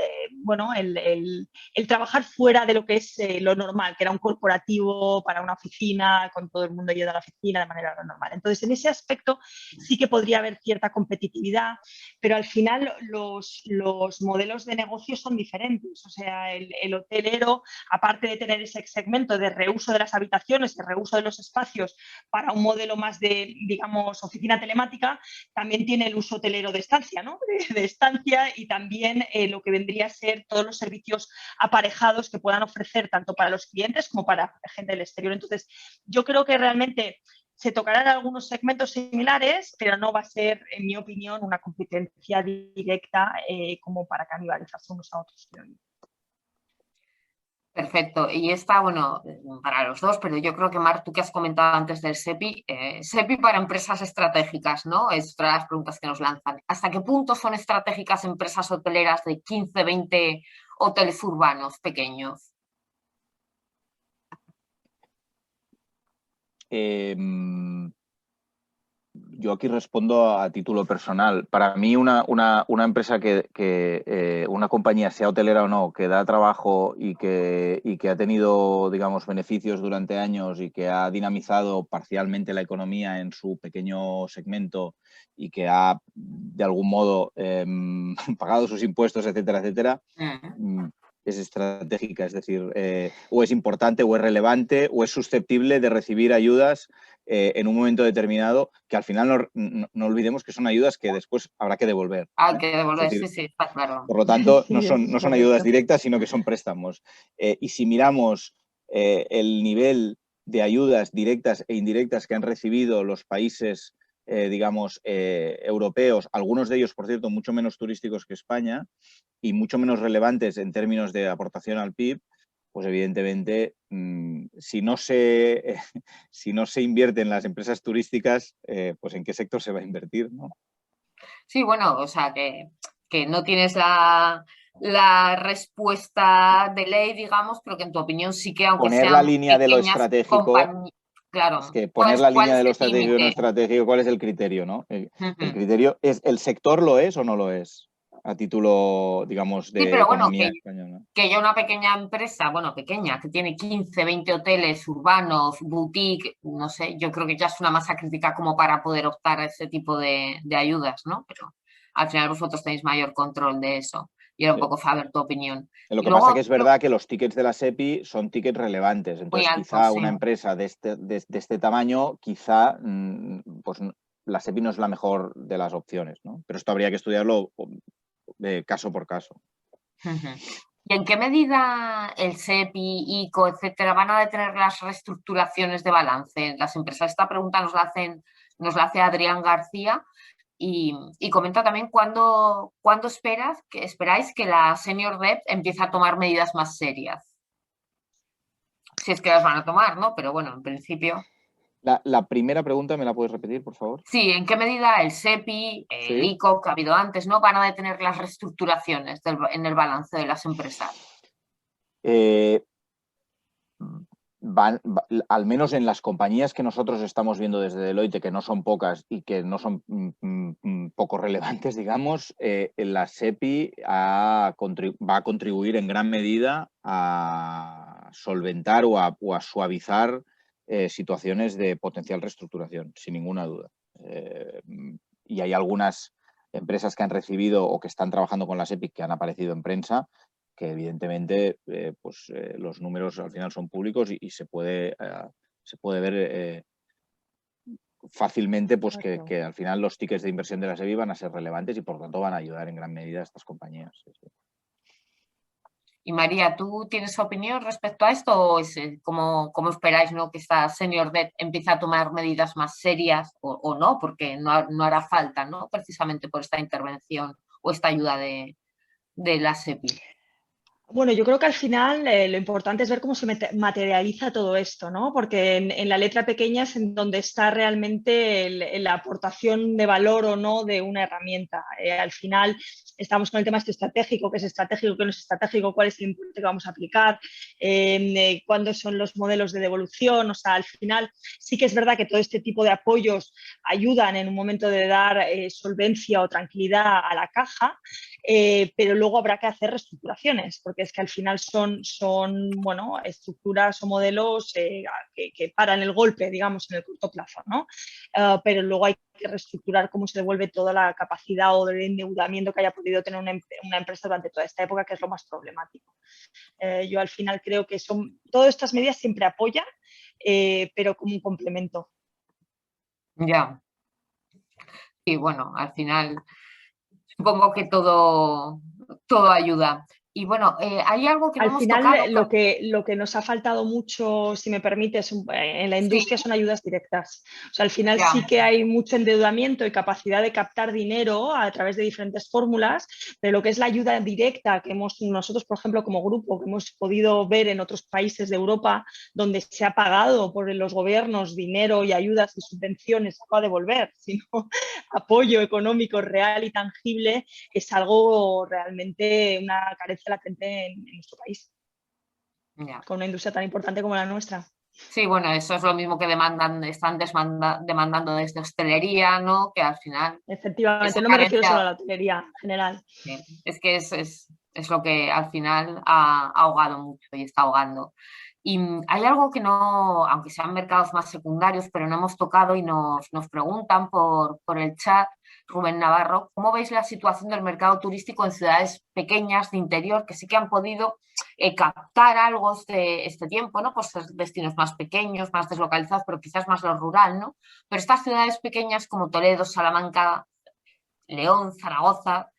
trabajar fuera de lo que es lo normal, que era un corporativo para una oficina, con todo el mundo yendo a la oficina de manera normal. Entonces, en ese aspecto sí que podría haber cierta competitividad, pero al final los modelos de negocio son diferentes. O sea, el hotelero, aparte de tener ese segmento de reuso de las habitaciones, de reuso de los espacios para un modelo más de, digamos, oficina telemática, también tiene el uso hotelero de estancia, ¿no? De estancia, y también lo que vendría a ser todos los servicios aparejados que puedan ofrecer tanto para los clientes como para gente del exterior. Entonces, yo creo que realmente se tocarán algunos segmentos similares, pero no va a ser, en mi opinión, una competencia directa como para canibalizarse unos a otros. Perfecto. Y esta, bueno, para los dos, pero yo creo que, Mar, tú que has comentado antes del SEPI, SEPI para empresas estratégicas, ¿no? Es otra de las preguntas que nos lanzan. ¿Hasta qué punto son estratégicas empresas hoteleras de 15, 20 hoteles urbanos pequeños? Yo aquí respondo a título personal. Para mí una empresa una compañía, sea hotelera o no, que da trabajo y que ha tenido, digamos, beneficios durante años y que ha dinamizado parcialmente la economía en su pequeño segmento y que ha, de algún modo, pagado sus impuestos, etcétera, etcétera, es estratégica. Es decir, o es importante, o es relevante, o es susceptible de recibir ayudas en un momento determinado, que al final no olvidemos que son ayudas que después habrá que devolver. Hay que devolver, decir, sí, está claro. Por lo tanto, Sí, no son ayudas directas, sino que son préstamos. Y si miramos el nivel de ayudas directas e indirectas que han recibido los países, digamos, europeos, algunos de ellos, por cierto, mucho menos turísticos que España y mucho menos relevantes en términos de aportación al PIB, pues evidentemente, si no se invierte en las empresas turísticas, pues ¿en qué sector se va a invertir, ¿no? Sí, bueno, o sea, que no tienes la respuesta de ley, digamos, pero que en tu opinión sí que, aunque poner sean la línea de lo pequeñas estratégico, claro, es que poner la ¿cuál línea es de lo el estratégico y no límite? estratégico, ¿cuál es el criterio, no? El criterio es, ¿el sector lo es o no lo es? A título, digamos, Sí, de pero bueno, economía española. que ya una pequeña empresa, bueno, pequeña, que tiene 15, 20 hoteles urbanos, boutique, no sé, yo creo que ya es una masa crítica como para poder optar a ese tipo de ayudas, ¿no? Pero al final vosotros tenéis mayor control de eso. Y era un poco saber tu opinión. Lo Y que pasa luego, que es verdad que los tickets de la SEPI son tickets relevantes. muy Entonces, alto, quizá sí. una empresa de este tamaño, quizá pues la SEPI no es la mejor de las opciones, ¿no? Pero esto habría que estudiarlo de caso por caso. ¿Y en qué medida el SEPI, ICO, etcétera, van a detener las reestructuraciones de balance? Las empresas, esta pregunta nos la hace Adrián García y comenta también cuándo esperáis que la Senior Debt empiece a tomar medidas más serias. Si es que las van a tomar, ¿no? Pero bueno, en principio. La primera pregunta, ¿me la puedes repetir, por favor? Sí, ¿en qué medida el SEPI, el Sí. ICO que ha habido antes, ¿no? Van a detener las reestructuraciones en el balance de las empresas? Al menos en las compañías que nosotros estamos viendo desde Deloitte, que no son pocas y que no son poco relevantes, digamos, la SEPI va a contribuir en gran medida a solventar o a suavizar situaciones de potencial reestructuración, sin ninguna duda. Y hay algunas empresas que han recibido o que están trabajando con la SEPI que han aparecido en prensa, que evidentemente los números al final son públicos y se puede ver fácilmente pues que al final los tickets de inversión de la SEBI van a ser relevantes y por tanto van a ayudar en gran medida a estas compañías. Sí. Y María, ¿tú tienes opinión respecto a esto o es como esperáis, ¿no? Que esta Senior Debt empiece a tomar medidas más serias o no? Porque no hará falta, ¿no? Precisamente por esta intervención o esta ayuda de la SEPI. Bueno, yo creo que al final lo importante es ver cómo se materializa todo esto, ¿no? Porque en la letra pequeña es en donde está realmente la aportación de valor o no de una herramienta. Al final estamos con el tema estratégico, qué es estratégico, qué no es estratégico, cuál es el importe que vamos a aplicar, cuándo son los modelos de devolución. O sea, al final sí que es verdad que todo este tipo de apoyos ayudan en un momento de dar solvencia o tranquilidad a la caja, pero luego habrá que hacer reestructuraciones, porque es que al final son bueno, estructuras o modelos que que paran el golpe, digamos, en el corto plazo, ¿no? Pero luego hay que reestructurar cómo se devuelve toda la capacidad o el endeudamiento que haya podido tener una empresa durante toda esta época, que es lo más problemático. Yo al final creo que todas estas medidas siempre apoyan, pero como un complemento. Ya. Y bueno, al final supongo que todo ayuda. Y bueno, hay algo que no Al hemos final, tocado. lo que nos ha faltado mucho, si me permites, en la industria Sí, son ayudas directas. O sea, al final ya. sí que hay mucho endeudamiento y capacidad de captar dinero a través de diferentes fórmulas, pero lo que es la ayuda directa que nosotros, por ejemplo, como grupo, que hemos podido ver en otros países de Europa, donde se ha pagado por los gobiernos dinero y ayudas y subvenciones para devolver, sino apoyo económico real y tangible, es algo realmente una carencia latente en nuestro país, Ya. con una industria tan importante como la nuestra. Sí, bueno, eso es lo mismo que están demandando desde hostelería, ¿no? Que al final esa Efectivamente, no me refiero solo a carencia, la hotelería en general. es que es lo que al final ha ahogado mucho y está ahogando. Y hay algo que no, aunque sean mercados más secundarios, pero no hemos tocado y nos preguntan por el chat, Rubén Navarro, ¿cómo veis la situación del mercado turístico en ciudades pequeñas de interior que sí que han podido captar algo este tiempo, ¿no? Pues destinos más pequeños, más deslocalizados, pero quizás más lo rural, ¿no? Pero estas ciudades pequeñas como Toledo, Salamanca, León, Zaragoza,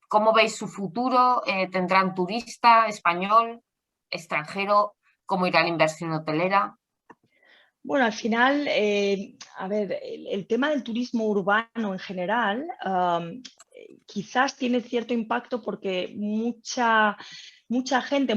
¿cómo veis su futuro? ¿Tendrán turista español, extranjero? ¿Cómo irá la inversión hotelera? Bueno, al final, a ver, el tema del turismo urbano en general quizás tiene cierto impacto porque mucha gente,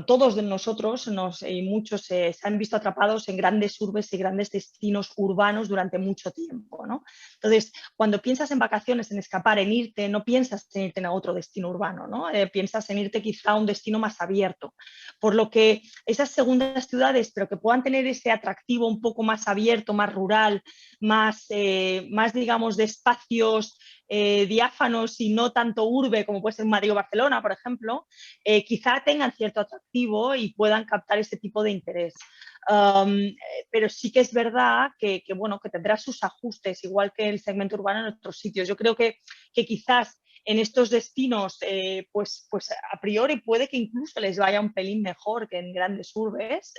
todos de nosotros y muchos se han visto atrapados en grandes urbes y grandes destinos urbanos durante mucho tiempo, ¿no? Entonces, cuando piensas en vacaciones, en escapar, en irte, no piensas en irte a otro destino urbano, ¿no? Piensas en irte quizá a un destino más abierto. Por lo que esas segundas ciudades, pero que puedan tener ese atractivo un poco más abierto, más rural, más digamos, de espacios diáfanos y no tanto urbe como puede ser Madrid o Barcelona, por ejemplo, quizá tengan cierto atractivo y puedan captar ese tipo de interés. Pero sí que es verdad bueno, que tendrá sus ajustes, igual que el segmento urbano en otros sitios. Yo creo que quizás en estos destinos, pues a priori puede que incluso les vaya un pelín mejor que en grandes urbes,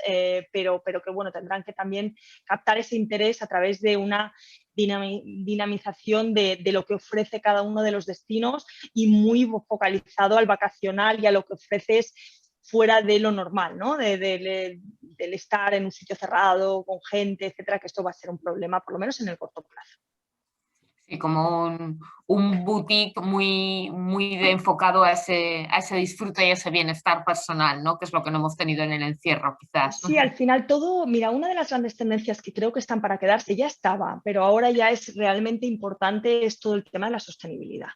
pero que bueno, tendrán que también captar ese interés a través de una dinamización de lo que ofrece cada uno de los destinos y muy focalizado al vacacional y a lo que ofreces fuera de lo normal, ¿no? Del estar en un sitio cerrado, con gente, etcétera, que esto va a ser un problema, por lo menos en el corto plazo. Sí, como un boutique muy enfocado a ese disfrute y ese bienestar personal, ¿no? Que es lo que no hemos tenido en el encierro, quizás. Sí, al final todo, mira, una de las grandes tendencias que creo que están para quedarse, ya estaba, pero ahora ya es realmente importante, es todo el tema de la sostenibilidad.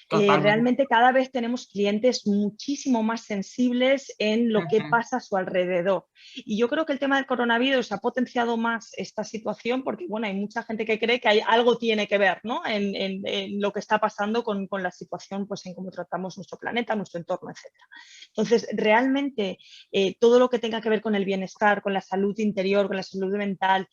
Totalmente. Realmente cada vez tenemos clientes muchísimo más sensibles en lo que pasa a su alrededor. Y yo creo que el tema del coronavirus ha potenciado más esta situación porque, bueno, hay mucha gente que cree que algo tiene que ver, ¿no? en lo que está pasando con la situación, pues en cómo tratamos nuestro planeta, nuestro entorno, etc. Entonces, realmente todo lo que tenga que ver con el bienestar, con la salud interior, con la salud mental,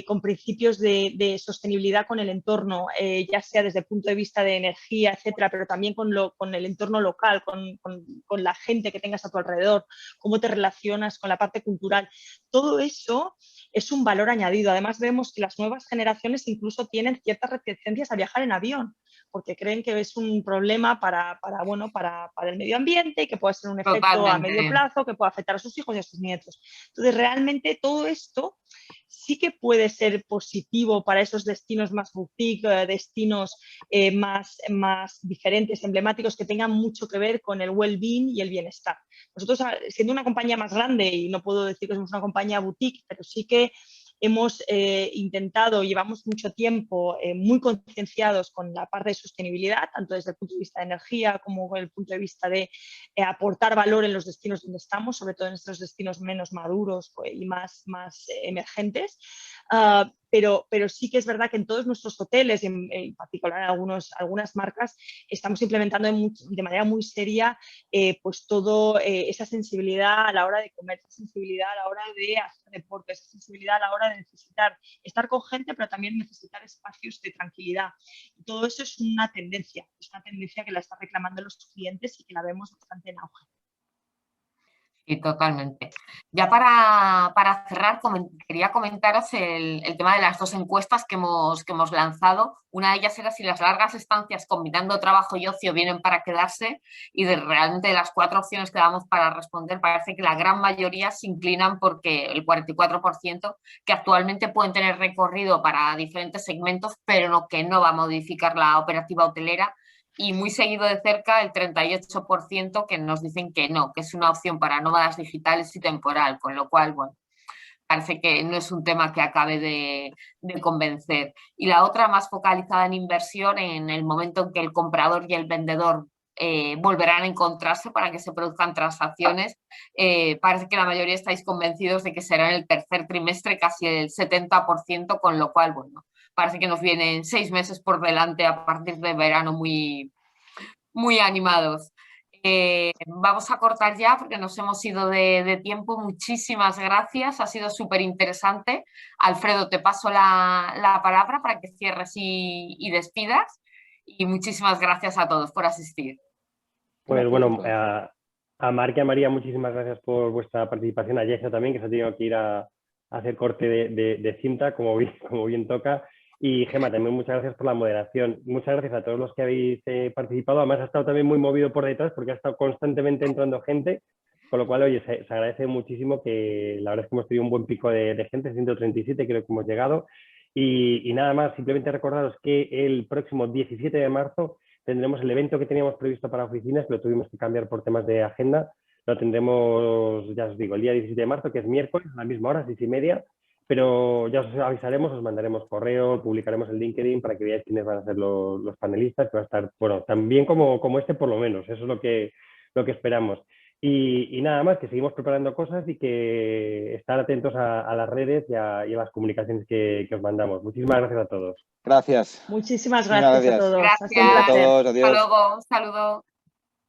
con principios de sostenibilidad con el entorno, ya sea desde el punto de vista de energía, etcétera, pero también con el entorno local, con la gente que tengas a tu alrededor, cómo te relacionas con la parte cultural. Todo eso es un valor añadido. Además, vemos que las nuevas generaciones incluso tienen ciertas reticencias a viajar en avión, porque creen que es un problema para el medio ambiente y que puede ser un efecto a medio Totalmente. plazo que puede afectar a sus hijos y a sus nietos. Entonces, realmente todo esto sí que puede ser positivo para esos destinos más boutique, destinos más diferentes, emblemáticos, que tengan mucho que ver con el well-being y el bienestar. Nosotros, siendo una compañía más grande, y no puedo decir que somos una compañía boutique, pero sí que hemos intentado, llevamos mucho tiempo muy concienciados con la parte de sostenibilidad, tanto desde el punto de vista de energía como desde el punto de vista de aportar valor en los destinos donde estamos, sobre todo en estos destinos menos maduros y más emergentes. pero sí que es verdad que en todos nuestros hoteles, en particular algunas marcas, estamos implementando de manera muy seria pues todo esa sensibilidad a la hora de comer, esa sensibilidad a la hora de hacer deporte, esa sensibilidad a la hora de necesitar estar con gente, pero también necesitar espacios de tranquilidad. Y todo eso es una tendencia que la están reclamando los clientes y que la vemos bastante en auge. Sí, totalmente. Ya para cerrar, quería comentaros el tema de las dos encuestas que hemos lanzado. Una de ellas era si las largas estancias combinando trabajo y ocio vienen para quedarse, y realmente de las 4 opciones que damos para responder, parece que la gran mayoría se inclinan porque el 44% que actualmente pueden tener recorrido para diferentes segmentos, pero que no va a modificar la operativa hotelera. Y muy seguido de cerca el 38% que nos dicen que no, que es una opción para nómadas digitales y temporal, con lo cual, bueno, parece que no es un tema que acabe de convencer. Y la otra más focalizada en inversión, en el momento en que el comprador y el vendedor volverán a encontrarse para que se produzcan transacciones. Parece que la mayoría estáis convencidos de que será en el tercer trimestre, casi el 70%, con lo cual, bueno, parece que nos vienen 6 meses por delante a partir de verano muy, muy animados. Vamos a cortar ya porque nos hemos ido de tiempo. Muchísimas gracias, ha sido súper interesante. Alfredo, te paso la palabra para que cierres y despidas. Y muchísimas gracias a todos por asistir. Pues bueno, a Marc y a María, muchísimas gracias por vuestra participación. A Yesa también, que se ha tenido que ir a hacer corte de cinta, como bien toca. Y Gemma, también muchas gracias por la moderación. Muchas gracias a todos los que habéis participado. Además, ha estado también muy movido por detrás porque ha estado constantemente entrando gente, con lo cual, oye, se agradece muchísimo, que la verdad es que hemos tenido un buen pico de gente, 137 creo que hemos llegado. Y nada más, simplemente recordaros que el próximo 17 de marzo tendremos el evento que teníamos previsto para oficinas, que lo tuvimos que cambiar por temas de agenda. Lo tendremos, ya os digo, el día 17 de marzo, que es miércoles, a la misma hora, 6:30. Pero ya os avisaremos, os mandaremos correo, publicaremos el LinkedIn para que veáis quiénes van a ser los panelistas, que va a estar, bueno, tan bien como este por lo menos, eso es lo que esperamos. Y nada más, que seguimos preparando cosas y que estar atentos a las redes y a las comunicaciones que os mandamos. Muchísimas gracias a todos. Gracias. Muchísimas gracias a todos. Gracias. A todos, adiós. Hasta luego, un saludo.